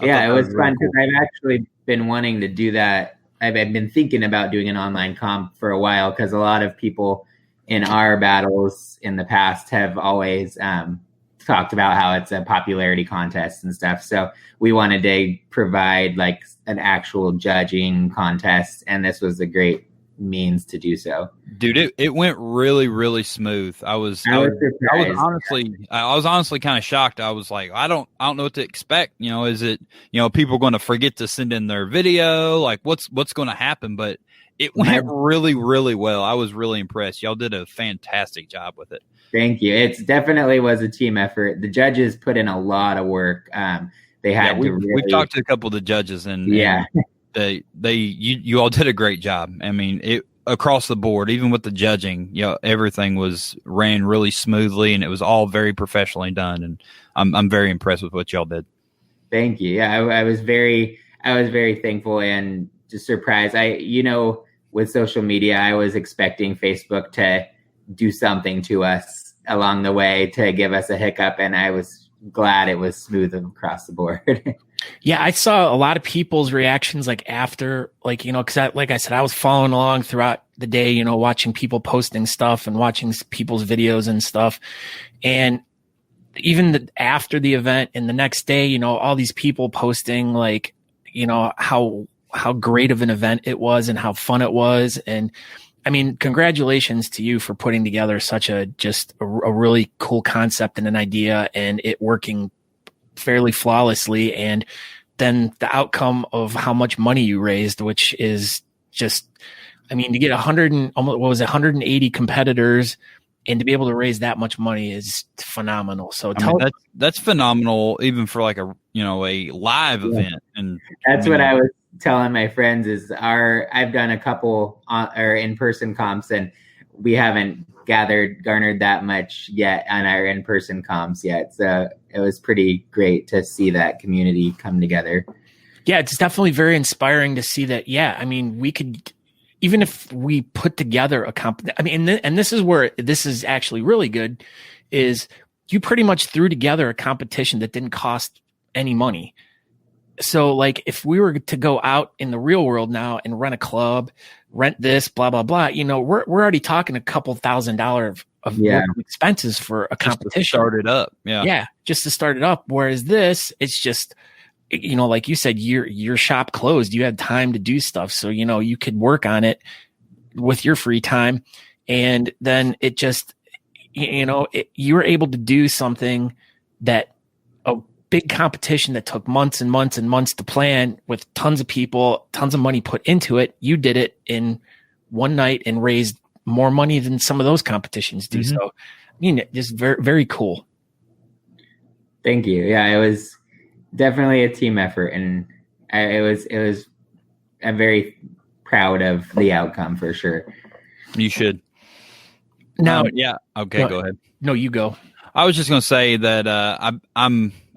it was fun because I've actually been wanting to do that. I've been thinking about doing an online comp for a while, because a lot of people in our battles in the past have always talked about how it's a popularity contest and stuff. So we wanted to provide like an actual judging contest, and this was a great means to do so. Dude, it went really, really smooth. I was honestly kind of shocked. I was like, I don't know what to expect. Is it, people going to forget to send in their video? Like what's going to happen? But it went really, really well. I was really impressed. Y'all did a fantastic job with it. Thank you. It definitely was a team effort. The judges put in a lot of work. They had we've talked to a couple of the judges, and you all did a great job. I mean, it across the board, even with the judging, everything ran really smoothly, and it was all very professionally done. And I'm very impressed with what y'all did. Thank you. Yeah, I was very thankful and just surprised. With social media, I was expecting Facebook to do something to us along the way to give us a hiccup, and I was glad it was smooth across the board. Yeah, I saw a lot of people's reactions like after, like, because like I said, I was following along throughout the day, watching people posting stuff and watching people's videos and stuff. And even after the event and the next day, all these people posting like, how great of an event it was and how fun it was. And I mean, congratulations to you for putting together such a really cool concept and an idea, and it working fairly flawlessly. And then the outcome of how much money you raised, which is just, I mean, to get 180 competitors and to be able to raise that much money is phenomenal. So that's phenomenal, even for like a live event. And that's what I was telling my friends is I've done a couple or in-person comps, and we haven't garnered that much yet on our in-person comps yet. So it was pretty great to see that community come together. Yeah, it's definitely very inspiring to see that. Yeah, I mean, we could, even if we put together a I mean, and this is where this is actually really good, is you pretty much threw together a competition that didn't cost any money. So like if we were to go out in the real world now and rent a club, rent this, blah, blah, blah, we're already talking a couple $1,000 of expenses for a competition. Just to start it up. Yeah. Yeah. Just to start it up. Whereas this, it's just, like you said, your shop closed, you had time to do stuff. So, you could work on it with your free time. And then it just, you were able to do something that a big competition that took months and months and months to plan with tons of people, tons of money put into it. You did it in one night and raised more money than some of those competitions do. Mm-hmm. So, I mean, just very, very cool. Thank you. Yeah, it was definitely a team effort, and I'm very proud of the outcome for sure. You should. Now, yeah. Okay, go ahead. No, you go. I was just going to say that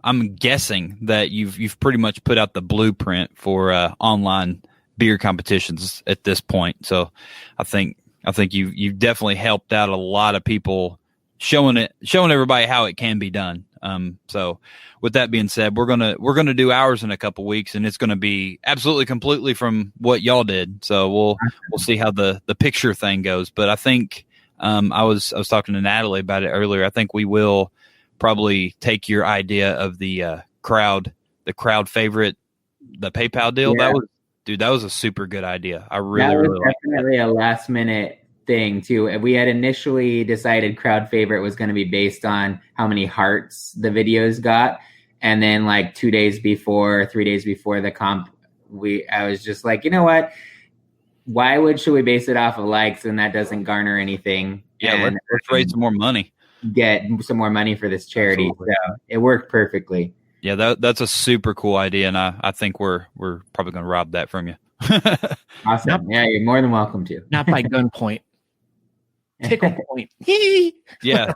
I'm guessing that you've pretty much put out the blueprint for online beer competitions at this point. So I think you've definitely helped out a lot of people, showing everybody how it can be done. So with that being said, we're gonna do ours in a couple weeks, and it's gonna be absolutely completely from what y'all did. So we'll see how the picture thing goes. But I think I was talking to Natalie about it earlier. I think we will probably take your idea of the crowd favorite, the PayPal deal. Yeah. That was a super good idea. I that really was like definitely a last minute thing too. We had initially decided crowd favorite was going to be based on how many hearts the videos got, and then like 3 days before the comp, I was just like, you know what? Should we base it off of likes, and that doesn't garner anything? Yeah, and let's raise some more money. Get some more money for this charity. Absolutely. So it worked perfectly. Yeah, that's a super cool idea, and I think we're probably going to rob that from you. Awesome. Yeah, you're more than welcome to. Not by gunpoint. Tickle point. yeah,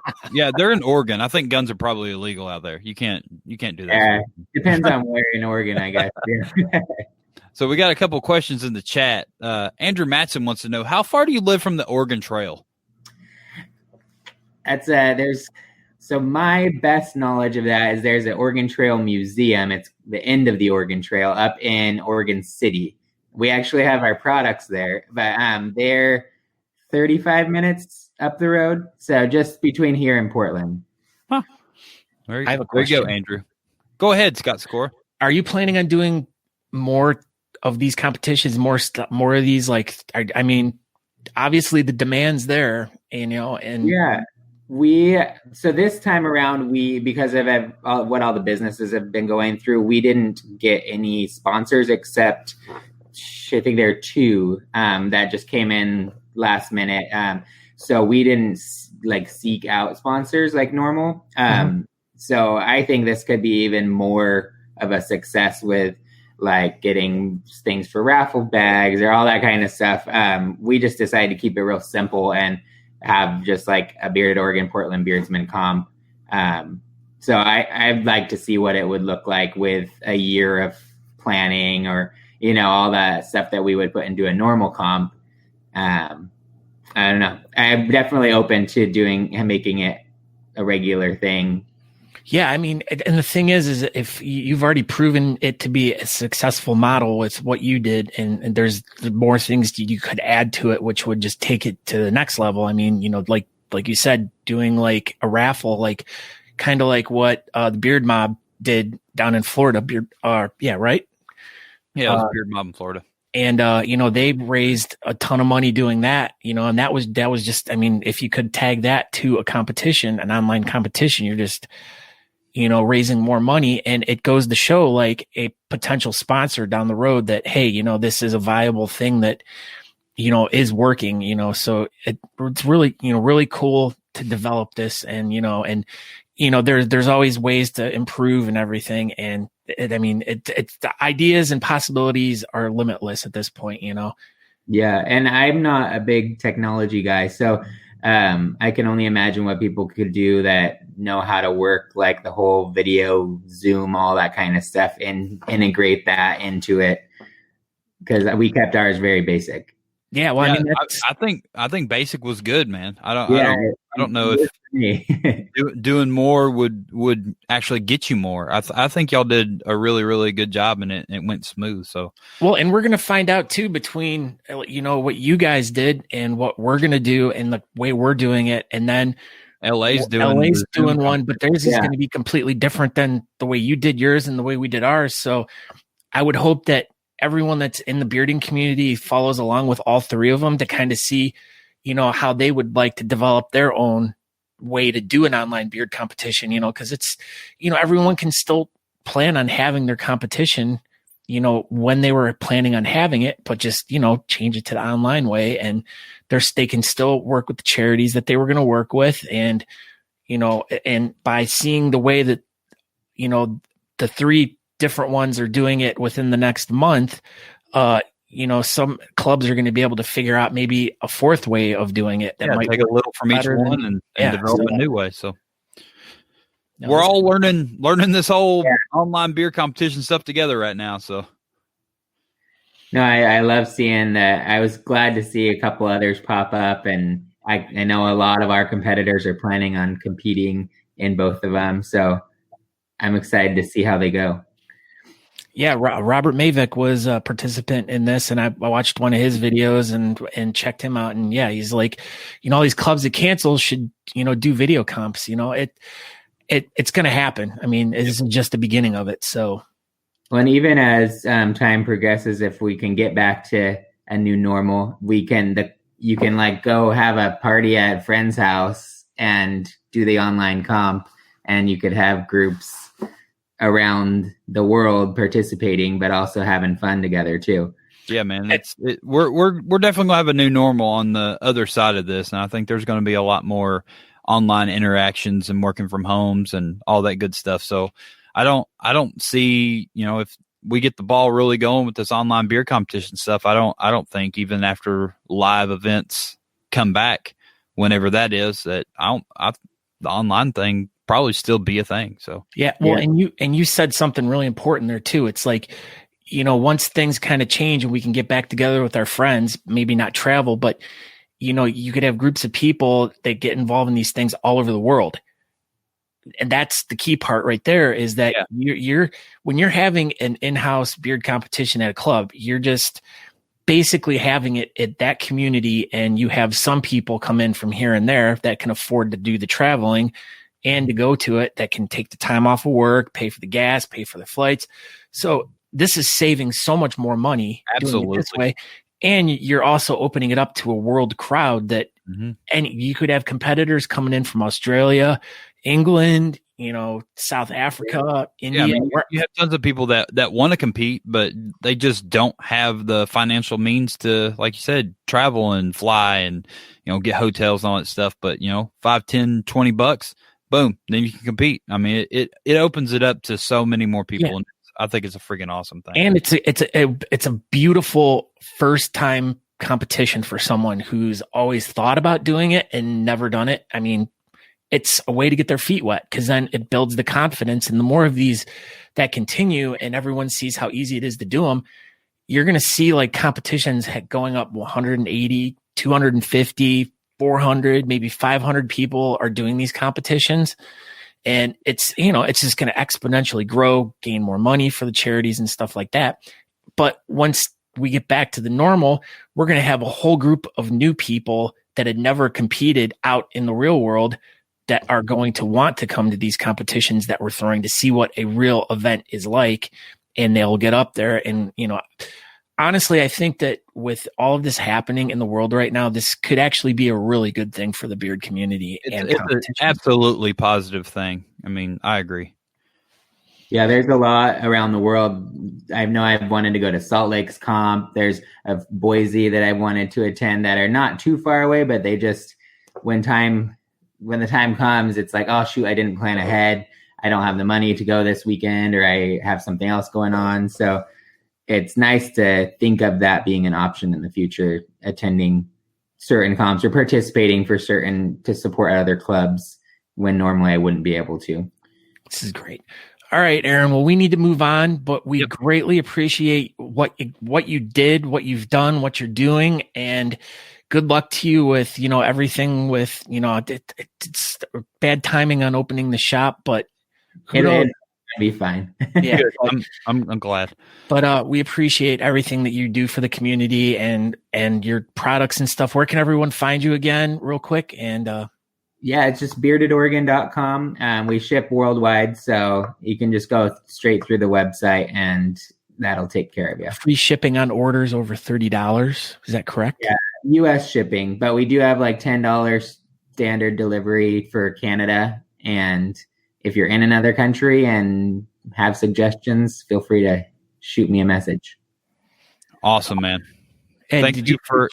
they're in Oregon. I think guns are probably illegal out there. You can't do that. Yeah, depends on where in Oregon, I guess. Yeah. So we got a couple questions in the chat. Andrew Matson wants to know, how far do you live from the Oregon Trail? So my best knowledge of that is there's an Oregon Trail Museum. It's the end of the Oregon Trail up in Oregon City. We actually have our products there, but they're 35 minutes up the road. So just between here and Portland. Huh. There you I have a question. There you go, Andrew. Go ahead, Scott Score. Are you planning on doing more of these competitions, more of these? Like, I mean, obviously the demand's there, and yeah. So this time around, because of what all the businesses have been going through, we didn't get any sponsors except I think there are two that just came in last minute. So we didn't seek out sponsors like normal. So I think this could be even more of a success with like getting things for raffle bags or all that kind of stuff. We just decided to keep it real simple and have just like a Bearded Oregon Portland Beardsman comp. So I'd like to see what it would look like with a year of planning or, all that stuff that we would put into a normal comp. I don't know. I'm definitely open to making it a regular thing. Yeah, I mean, and the thing is if you've already proven it to be a successful model with what you did, and there's more things you could add to it, which would just take it to the next level. I mean, like you said, doing like a raffle, like kind of like what the Beard Mob did down in Florida. Right? Yeah, it was Beard Mob in Florida. And, they raised a ton of money doing that, and that was just, I mean, if you could tag that to a competition, an online competition, you're just, raising more money, and it goes to show like a potential sponsor down the road that, hey, this is a viable thing that, is working, so it's really, really cool to develop this, and, there's always ways to improve and everything. And it's the ideas and possibilities are limitless at this point, Yeah, and I'm not a big technology guy, so I can only imagine what people could do that know how to work like the whole video, Zoom, all that kind of stuff, and integrate that into it. Because we kept ours very basic. Yeah, well, Yeah, I mean, that's I think basic was good, man. I Yeah, don't know if doing more would actually get you more. I think y'all did a really, really good job, and it went smooth. So well, and we're gonna find out too between what you guys did and what we're gonna do and the way we're doing it, and then LA's doing LA's the doing Zoom one, but theirs is Yeah. going to be completely different than the way you did yours and the way we did ours. So I would hope that everyone that's in the bearding community follows along with all three of them to kind of see, how they would like to develop their own way to do an online beard competition, because it's, everyone can still plan on having their competition, when they were planning on having it, but just, change it to the online way. And they can still work with the charities that they were going to work with. And, and by seeing the way that, the three different ones are doing it within the next month, some clubs are going to be able to figure out maybe a fourth way of doing it that might take a little from each better one than- and develop a new way. So No, we're all learning this whole Yeah. online beer competition stuff together right now. So No, I love seeing that. I was glad to see a couple others pop up, and I know a lot of our competitors are planning on competing in both of them. So I'm excited to see how they go. Yeah, Robert Mavick was a participant in this, and I watched one of his videos and checked him out. And yeah, he's like, all these clubs that cancel should do video comps. It's going to happen. I mean, it isn't just the beginning of it. So, Well, and even as time progresses, if we can get back to a new normal, you can like go have a party at a friend's house and do the online comp, and you could have groups around the world participating, but also having fun together too. yeah, man, we're definitely gonna have a new normal on the other side of this, and I think there's going to be a lot more online interactions and working from homes and all that good stuff. So I don't see, if we get the ball really going with this online beer competition stuff, I don't think even after live events come back, whenever that is, that the online thing probably still be a thing. So yeah, well, and you said something really important there too. It's like, once things kind of change and we can get back together with our friends, maybe not travel, but you could have groups of people that get involved in these things all over the world. And that's the key part right there, is that you're when you're having an in-house beard competition at a club, you're just basically having it at that community, and you have some people come in from here and there that can afford to do the traveling and to go to it, that can take the time off of work, pay for the gas, pay for the flights. So this is saving so much more money doing it this way. And you're also opening it up to a world crowd that, and you could have competitors coming in from Australia, England, South Africa, India. Yeah, I mean, you have tons of people that want to compete, but they just don't have the financial means to, like you said, travel and fly and, get hotels and all that stuff. But, $5, $10, $20, boom, then you can compete. I mean, it opens it up to so many more people. Yeah. And I think it's a freaking awesome thing. And it's a beautiful first time competition for someone who's always thought about doing it and never done it. I mean, it's a way to get their feet wet, because then it builds the confidence. And the more of these that continue and everyone sees how easy it is to do them, you're going to see like competitions going up 180, 250, 400, maybe 500 people are doing these competitions. And it's just going to exponentially grow, gain more money for the charities and stuff like that. But once we get back to the normal, we're going to have a whole group of new people that had never competed out in the real world that are going to want to come to these competitions that we're throwing to see what a real event is like. And they'll get up there. And, honestly, I think that with all of this happening in the world right now, this could actually be a really good thing for the beard community. It's an absolutely positive thing. I mean, I agree. Yeah, there's a lot around the world. I know I've wanted to go to Salt Lake's comp. There's a Boise that I wanted to attend that are not too far away, but they just, when the time comes, it's like, oh shoot, I didn't plan ahead. I don't have the money to go this weekend, or I have something else going on. So it's nice to think of that being an option in the future, attending certain comps or participating to support other clubs when normally I wouldn't be able to. This is great. All right, Aaron. Well, we need to move on, but we greatly appreciate what you did, what you've done, what you're doing, and good luck to you with, everything with, it's bad timing on opening the shop, but It'll be fine. Yeah, I'm glad. But we appreciate everything that you do for the community and your products and stuff. Where can everyone find you again, real quick? And yeah, it's just beardedoregon.com. We ship worldwide, so you can just go straight through the website and that'll take care of you. Free shipping on orders over $30. Is that correct? Yeah, US shipping, but we do have like $10 standard delivery for Canada. And if you're in another country and have suggestions, feel free to shoot me a message. Awesome, man. And thank you for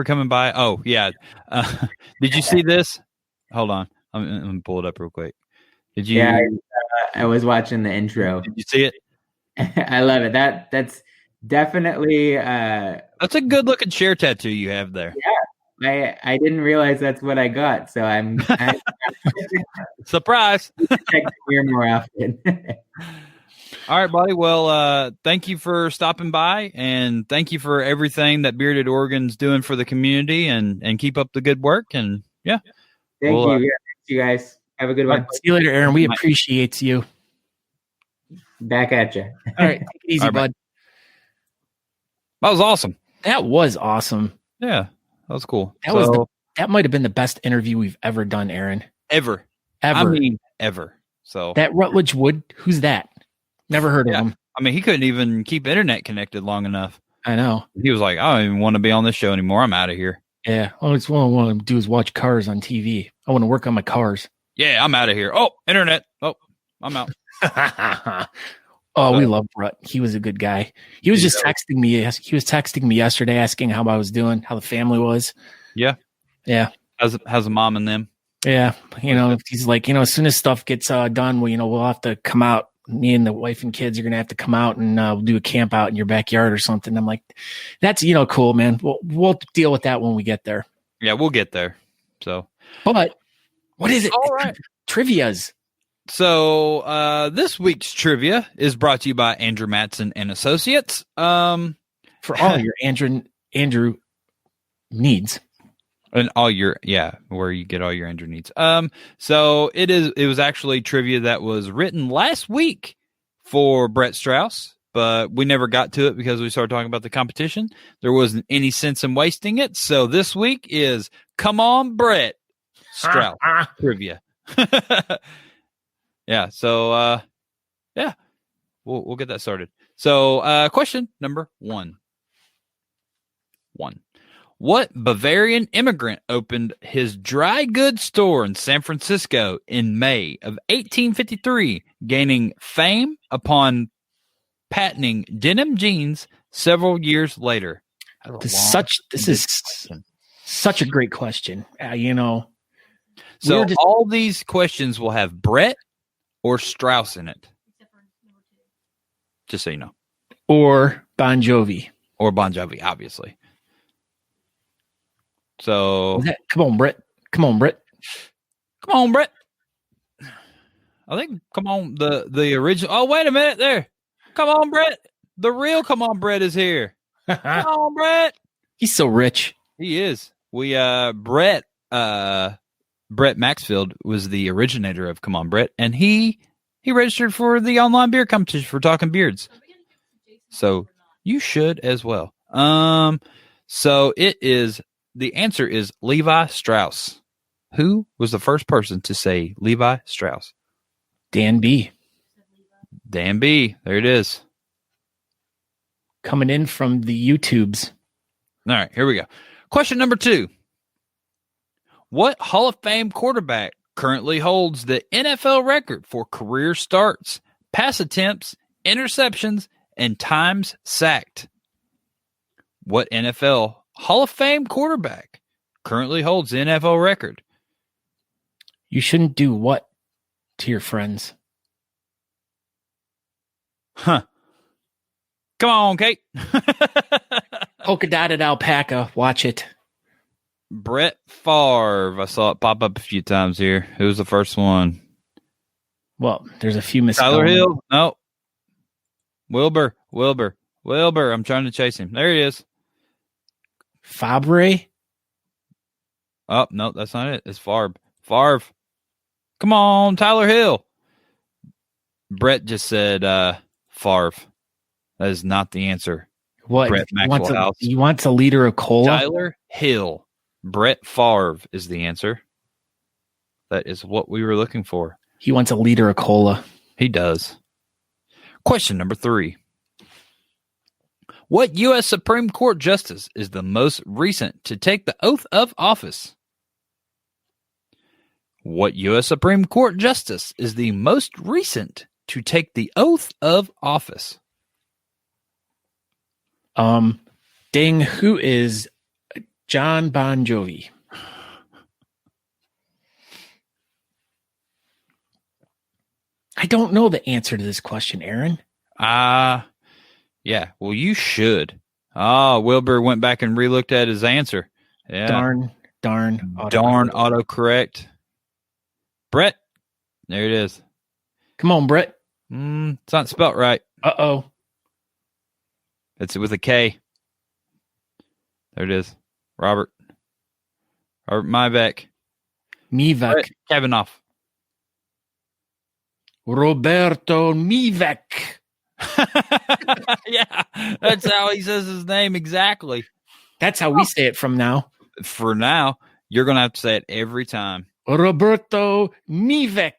coming by. Oh yeah. Did you see this? Hold on. I'm gonna pull it up real quick. Did you? Yeah, I was watching the intro. Did you see it? I love it. That's definitely. That's a good looking share tattoo you have there. Yeah, I didn't realize that's what I got, so I'm surprise. Check here more often. All right, buddy. Well, thank you for stopping by, and thank you for everything that Bearded Oregon's doing for the community, and keep up the good work. And yeah, thank you. Yeah, thanks, you guys. Have a good one. See you later, Aaron. We appreciate you. Back at you. All right, take it easy, bud. That was awesome. That was awesome. Yeah, that was cool. That might have been the best interview we've ever done, Aaron. Ever. I mean, ever. So that Rutledge Wood, who's that? Never heard of him. I mean, he couldn't even keep internet connected long enough. I know. He was like, I don't even want to be on this show anymore. I'm out of here. Yeah. All I want to do is watch cars on TV. I want to work on my cars. Yeah, I'm out of here. Oh, internet. Oh, I'm out. We love Brett. He was a good guy. He was just texting me. He was texting me yesterday asking how I was doing, how the family was. Yeah. Yeah. How's the mom and them? Yeah. He's like, as soon as stuff gets done, we'll have to come out. Me and the wife and kids are going to have to come out and we'll do a camp out in your backyard or something. I'm like, that's, cool, man. We'll deal with that when we get there. Yeah, we'll get there. So, but what is it? All right. Trivias. So, this week's trivia is brought to you by Andrew Matson and Associates. For all your Andrew needs. And all your, where you get all your Andrew needs. So it was actually trivia that was written last week for Brett Strauss, but we never got to it because we started talking about the competition. There wasn't any sense in wasting it. So this week is Come On Brett Strauss trivia. Yeah. So, we'll get that started. So, question number one. What Bavarian immigrant opened his dry goods store in San Francisco in May of 1853, gaining fame upon patenting denim jeans several years later? This is such a great question. So all these questions will have Brett or Strauss in it. Just so you know. Or Bon Jovi. Or Bon Jovi, obviously. So come on, Brett. I think the original. Oh, wait a minute there. Come on, Brett. The real Come On Brett is here. Come on, Brett. He's so rich. He is. Brett Maxfield was the originator of Come On Brett, and he registered for the online beer competition for Talking Beards. So you should as well. So the answer is Levi Strauss. Who was the first person to say Levi Strauss? Dan B. Dan B. There it is. Coming in from the YouTubes. All right, here we go. Question number 2. What Hall of Fame quarterback currently holds the NFL record for career starts, pass attempts, interceptions, and times sacked? What NFL Hall of Fame quarterback currently holds the NFL record? You shouldn't do what to your friends? Huh. Come on, Kate. Polka dotted alpaca. Watch it. Brett Favre. I saw it pop up a few times here. Who was the first one? Well, there's a few Tyler misspellings. Hill? No. Wilbur. I'm trying to chase him. There he is. Fabre. Oh, no, that's not it. It's Favre. Come on, Tyler Hill. Brett just said Favre. That is not the answer. What? Brett Maxwell House. He wants a liter of cola. Tyler Hill. Brett Favre is the answer. That is what we were looking for. He wants a liter of cola. He does. Question number 3. What U.S. Supreme Court justice is the most recent to take the oath of office? What U.S. Supreme Court justice is the most recent to take the oath of office? Ding, who is John Bon Jovi? I don't know the answer to this question, Aaron. Yeah. Well, you should. Wilbur went back and re-looked at his answer. Yeah. Darn. Autocorrect. Brett. There it is. Come on, Brett. It's not spelt right. Uh-oh. It's with a K. There it is. Robert Mivek. Mivek. Kavanaugh. Roberto Mivek. Yeah, that's how he says his name exactly. That's how we say it from now. For now, you're going to have to say it every time. Roberto Mivek.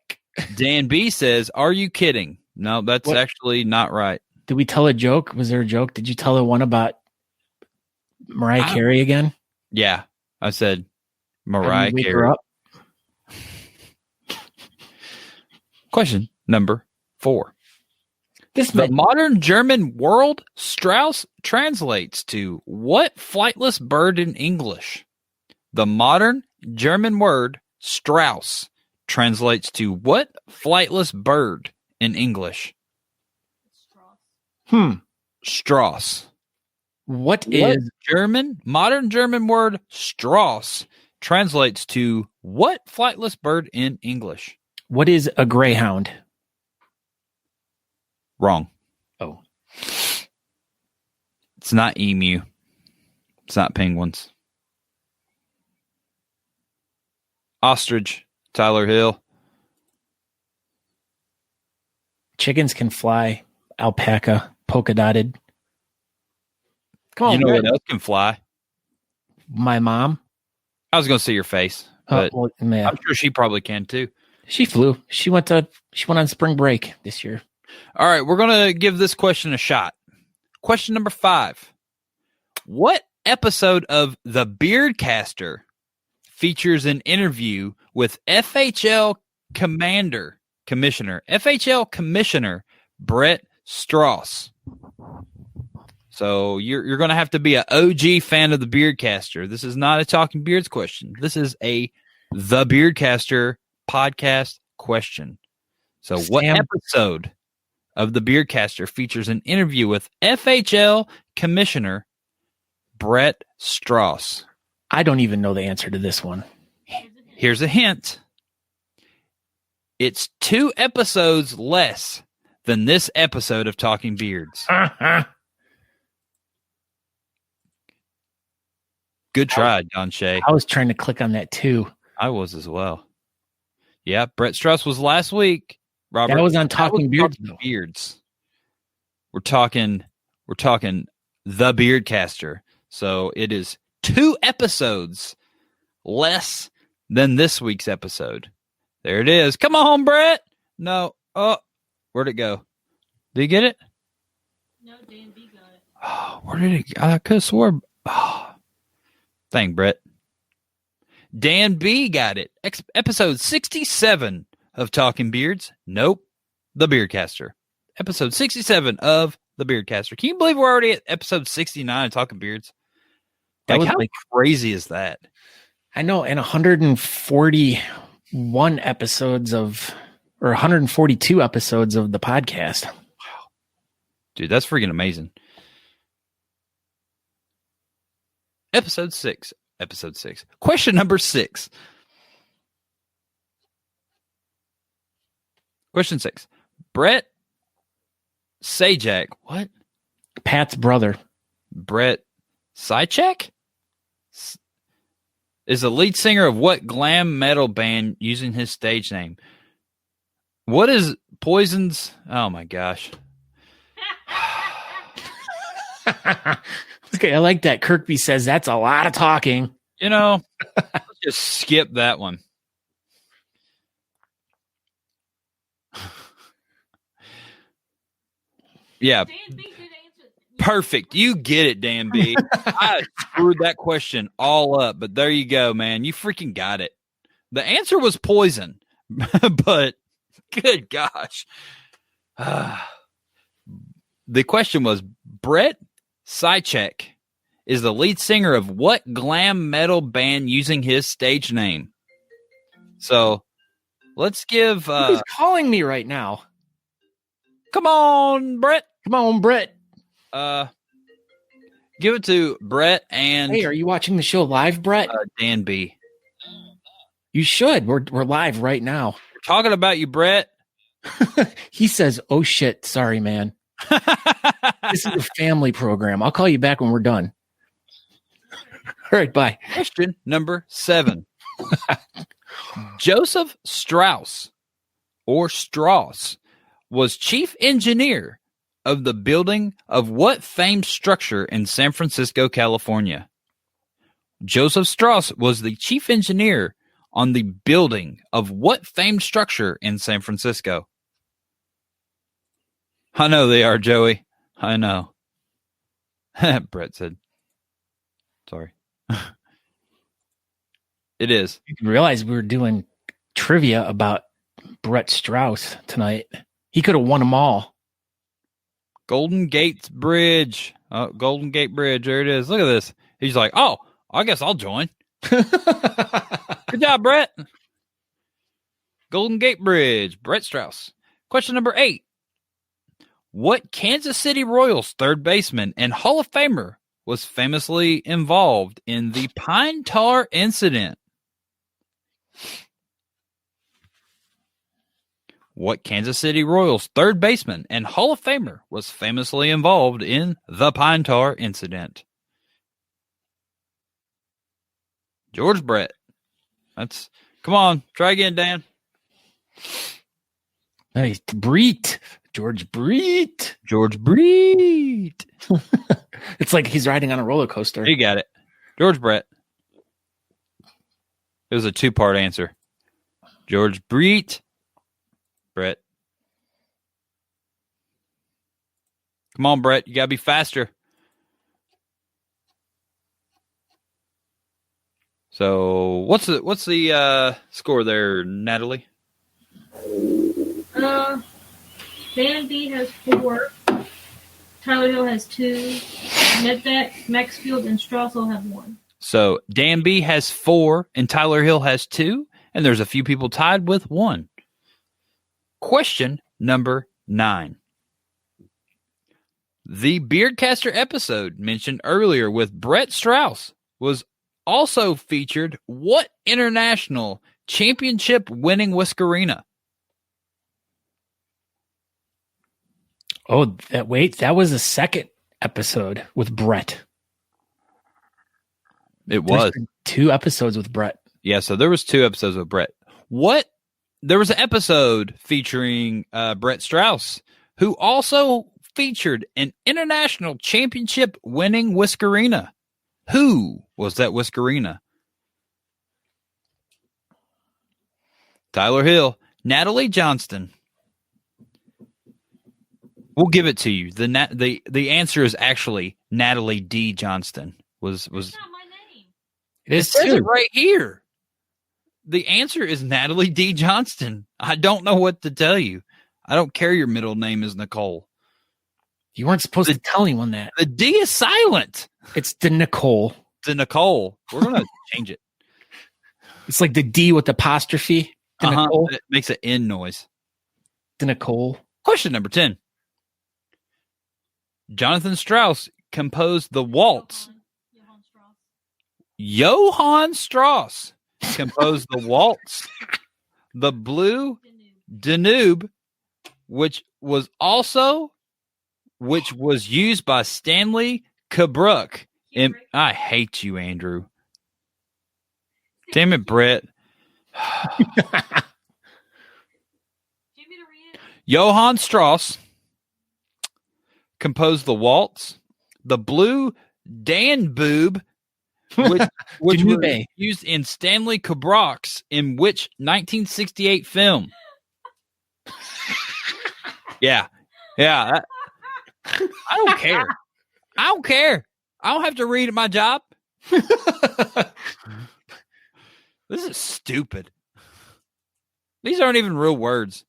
Dan B says, "Are you kidding?" No, that's actually not right. Did we tell a joke? Was there a joke? Did you tell the one about Mariah Carey again? Yeah, I said Mariah Wake Carey. her up? Question number 4. The modern German word Strauss translates to what flightless bird in English? The modern German word Strauss translates to what flightless bird in English? Strauss. What is modern German word Strauss translates to what flightless bird in English? What is a greyhound? Wrong. Oh. It's not emu. It's not penguins. Ostrich. Tyler Hill. Chickens can fly. Alpaca. Polka dotted. Come on, you know Brett. what else can fly? My mom. I was going to see your face, but man. I'm sure she probably can too. She flew. She went on spring break this year. All right, we're going to give this question a shot. Question number 5. What episode of The Beardcaster features an interview with FHL Commissioner Brett Strauss? So you're going to have to be an OG fan of The Beardcaster. This is not a Talking Beards question. This is a The Beardcaster podcast question. So what episode of The Beardcaster features an interview with FHL Commissioner Brett Strauss? I don't even know the answer to this one. Here's a hint. It's 2 episodes less than this episode of Talking Beards. Good try, John Shea. I was trying to click on that too. I was as well. Yeah, Brett Strauss was last week. Robert, that was on Talking Beards. Beards. We're talking The Beardcaster. So it is 2 episodes less than this week's episode. There it is. Come on, Brett. No. Oh, where'd it go? Did you get it? No, Dan B got it. Oh, where did it go? I could have swore. Oh. Dang, Brett. Dan B got it. Episode 67 of Talking Beards. Nope. The Beardcaster. Episode 67 of The Beardcaster. Can you believe we're already at episode 69 of Talking Beards? That was how crazy is that? I know. And 141 episodes or 142 episodes of the podcast. Wow. Dude, that's freaking amazing. Episode 6. Question number 6. Question 6. Brett Sajak. What? Pat's brother. Brett Sajak is the lead singer of what glam metal band using his stage name? What is Poison's? Oh my gosh. Okay, I like that. Kirkby says that's a lot of talking. You know, let's just skip that one. Yeah. Dan B did answer. Perfect. You get it, Dan B. I screwed that question all up, but there you go, man. You freaking got it. The answer was poison, but good gosh. The question was Brett Sajak is the lead singer of what glam metal band using his stage name? So let's give. Who's calling me right now? Come on, Brett. Come on, Brett. Give it to Brett and Hey, are you watching the show live, Brett? Dan B. You should. We're live right now. We're talking about you, Brett. He says, "Oh shit, sorry, man. This is a family program. I'll call you back when we're done." All right, bye. Question number 7. Joseph Strauss or Strauss was chief engineer of the building of what famed structure in San Francisco, California? Joseph Strauss was the chief engineer on the building of what famed structure in San Francisco? I know they are, Joey. I know. Brett said. Sorry. It is. You can realize we were doing trivia about Brett Strauss tonight. He could have won them all. Golden Gate Bridge. Oh, Golden Gate Bridge. There it is. Look at this. He's like, oh, I guess I'll join. Good job, Brett. Golden Gate Bridge. Brett Strauss. Question number 8. What Kansas City Royals third baseman and Hall of Famer was famously involved in the Pine Tar incident? What Kansas City Royals third baseman and Hall of Famer was famously involved in the Pine Tar incident? George Brett. Come on, try again, Dan. Nice. Breet. George Breet. George Brett. It's like he's riding on a roller coaster. You got it. George Brett. It was a 2-part answer. George Brett. Brett. Come on, Brett. You got to be faster. So what's the score there, Natalie? Dan B has 4. Tyler Hill has 2. Maxfield and Strauss will have 1. So Dan B has 4 and Tyler Hill has 2, and there's a few people tied with 1. Question number 9. The Beardcaster episode mentioned earlier with Brett Strauss was also featured what international championship winning Whiskerina? Oh, that was the second episode with Brett. It was. There's 2 episodes with Brett. Yeah, so there was 2 episodes with Brett. There was an episode featuring Brett Strauss, who also featured an international championship winning Whiskerina. Who was that Whiskerina? Tyler Hill, Natalie Johnston. We'll give it to you. The answer is actually Natalie D. Johnston. Was That's not my name. It is says too. it right here. The answer is Natalie D. Johnston. I don't know what to tell you. I don't care your middle name is Nicole. You weren't supposed to tell anyone that. The D is silent. It's the Nicole. The Nicole. We're going to change it. It's like the D with apostrophe. The Nicole. It makes an N noise. The Nicole. Question number 10. Jonathan Strauss composed the waltz. Johann Strauss. Johann Strauss composed the waltz, the Blue Danube, which was used by Stanley Kubrick. I hate you, Andrew. Damn it, Brett. Johann Strauss composed the waltz, the Blue Danube, which was used in Stanley Kubrick's in which 1968 film? Yeah. I don't care. I don't have to read at my job. This is stupid. These aren't even real words.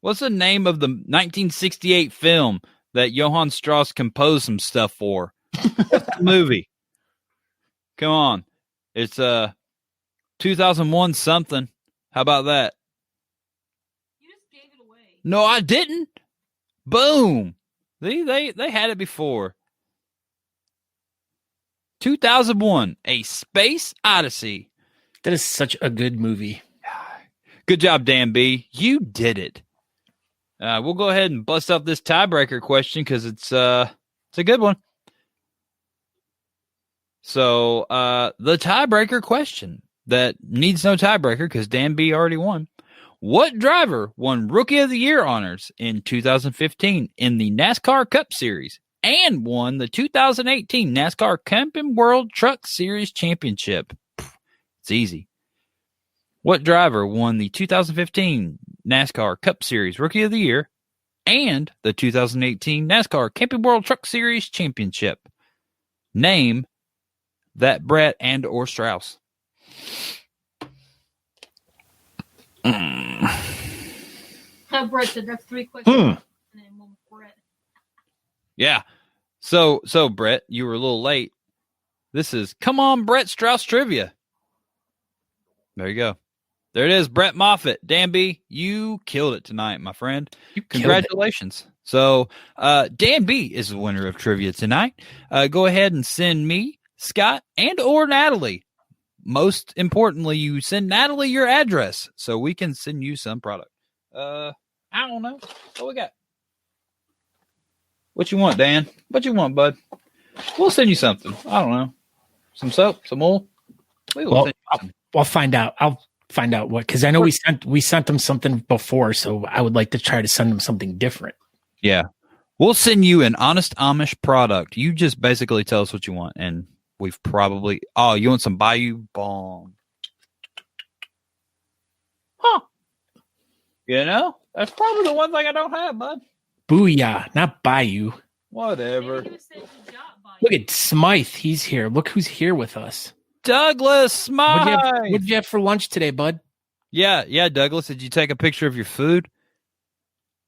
What's the name of the 1968 film that Johann Strauss composed some stuff for? What's the movie? Come on. It's 2001 something. How about that? You just gave it away. No, I didn't. Boom. They had it before. 2001, A Space Odyssey. That is such a good movie. Good job, Dan B. You did it. We'll go ahead and bust up this tiebreaker question because it's a good one. So the tiebreaker question that needs no tiebreaker because Dan B already won. What driver won Rookie of the Year honors in 2015 in the NASCAR Cup Series and won the 2018 NASCAR Camping World Truck Series Championship? It's easy. What driver won the 2015 NASCAR Cup Series Rookie of the Year and the 2018 NASCAR Camping World Truck Series Championship? Name that Brett and or Strauss. Brett said that's 3 questions. And then one with Brett. Yeah. So Brett, you were a little late. This is Come On Brett Strauss Trivia. There you go. There it is, Brett Moffitt. Danby, you killed it tonight, my friend. Congratulations. So Dan B is the winner of trivia tonight. Go ahead and send me, Scott, and or Natalie. Most importantly, you send Natalie your address so we can send you some product. I don't know. What we got? What you want, Dan? What you want, bud? We'll send you something. I don't know. Some soap, some oil. I'll find out. I'll find out what, because I know we sent them something before, so I would like to try to send them something different. Yeah, we'll send you an Honest Amish product. You just basically tell us what you want, and we've probably. Oh, you want some Bayou Bomb? Huh? You know, that's probably the one thing I don't have, bud. Booyah, not Bayou. Whatever. Look at Smythe. He's here. Look who's here with us. Douglas Smythe. What'd you have for lunch today, bud? Yeah, Douglas. Did you take a picture of your food?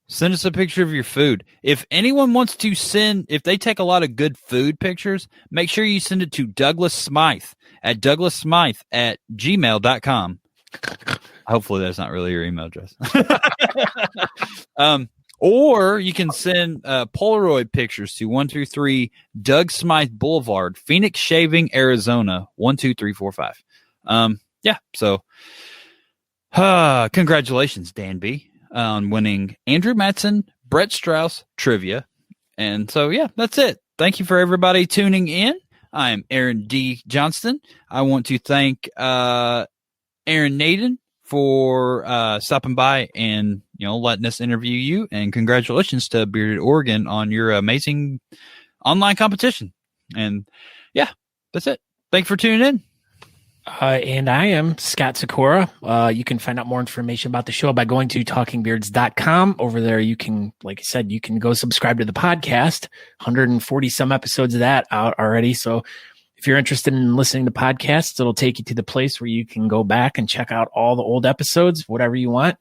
Send us a picture of your food. If anyone wants to if they take a lot of good food pictures, make sure you send it to Douglas Smythe at douglassmythe@gmail.com. Hopefully that's not really your email address. Or you can send Polaroid pictures to 123 Doug Smythe Boulevard, Phoenix Shaving, Arizona, 12345. Yeah, so congratulations, Dan B, on winning Andrew Matson, Brett Strauss trivia. And so, yeah, that's it. Thank you for everybody tuning in. I am Aaron D. Johnston. I want to thank Aaron Naden for stopping by and letting us interview you, and congratulations to Bearded Oregon on your amazing online competition. And yeah, that's it. Thanks for tuning in. And I am Scott Sakura. You can find out more information about the show by going to talkingbeards.com. Over there, you can, like I said, you can go subscribe to the podcast. 140 some episodes of that out already. So if you're interested in listening to podcasts, it'll take you to the place where you can go back and check out all the old episodes, whatever you want.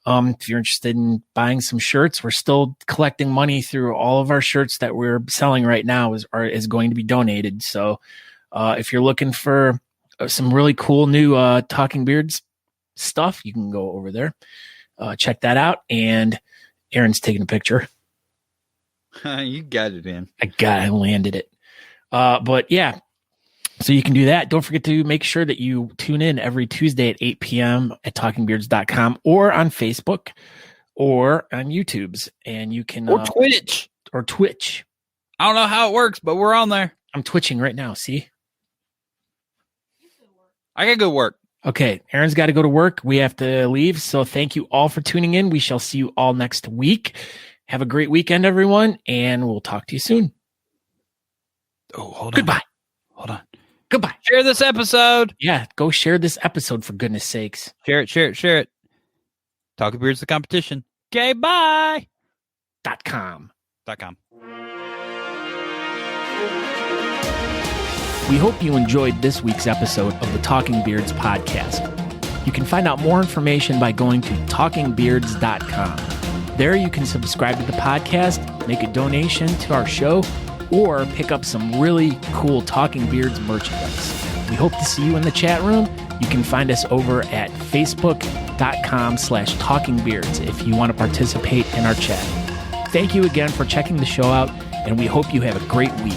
If you're interested in buying some shirts, we're still collecting money through all of our shirts that we're selling right now is going to be donated. So if you're looking for some really cool new Talking Beards stuff, you can go over there, check that out. And Aaron's taking a picture. You got it in. I landed it. But yeah. So you can do that. Don't forget to make sure that you tune in every Tuesday at 8 p.m. at talkingbeards.com or on Facebook or on YouTube's. And you can... Or Twitch. Or Twitch. I don't know how it works, but we're on there. I'm twitching right now, see? I got good work. Okay, Aaron's got to go to work. We have to leave. So thank you all for tuning in. We shall see you all next week. Have a great weekend, everyone, and we'll talk to you soon. Oh, hold on. Goodbye. Hold on. Goodbye. Share this episode. Yeah, go share this episode for goodness sakes. Share it. Talking Beards the competition. Okay, bye. .com. We hope you enjoyed this week's episode of the Talking Beards podcast. You can find out more information by going to talkingbeards.com. There you can subscribe to the podcast, make a donation to our show, or pick up some really cool Talking Beards merchandise. We hope to see you in the chat room. You can find us over at facebook.com/talkingbeards if you want to participate in our chat. Thank you again for checking the show out, and we hope you have a great week.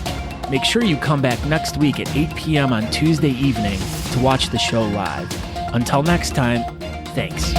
Make sure you come back next week at 8 p.m. on Tuesday evening to watch the show live. Until next time, thanks.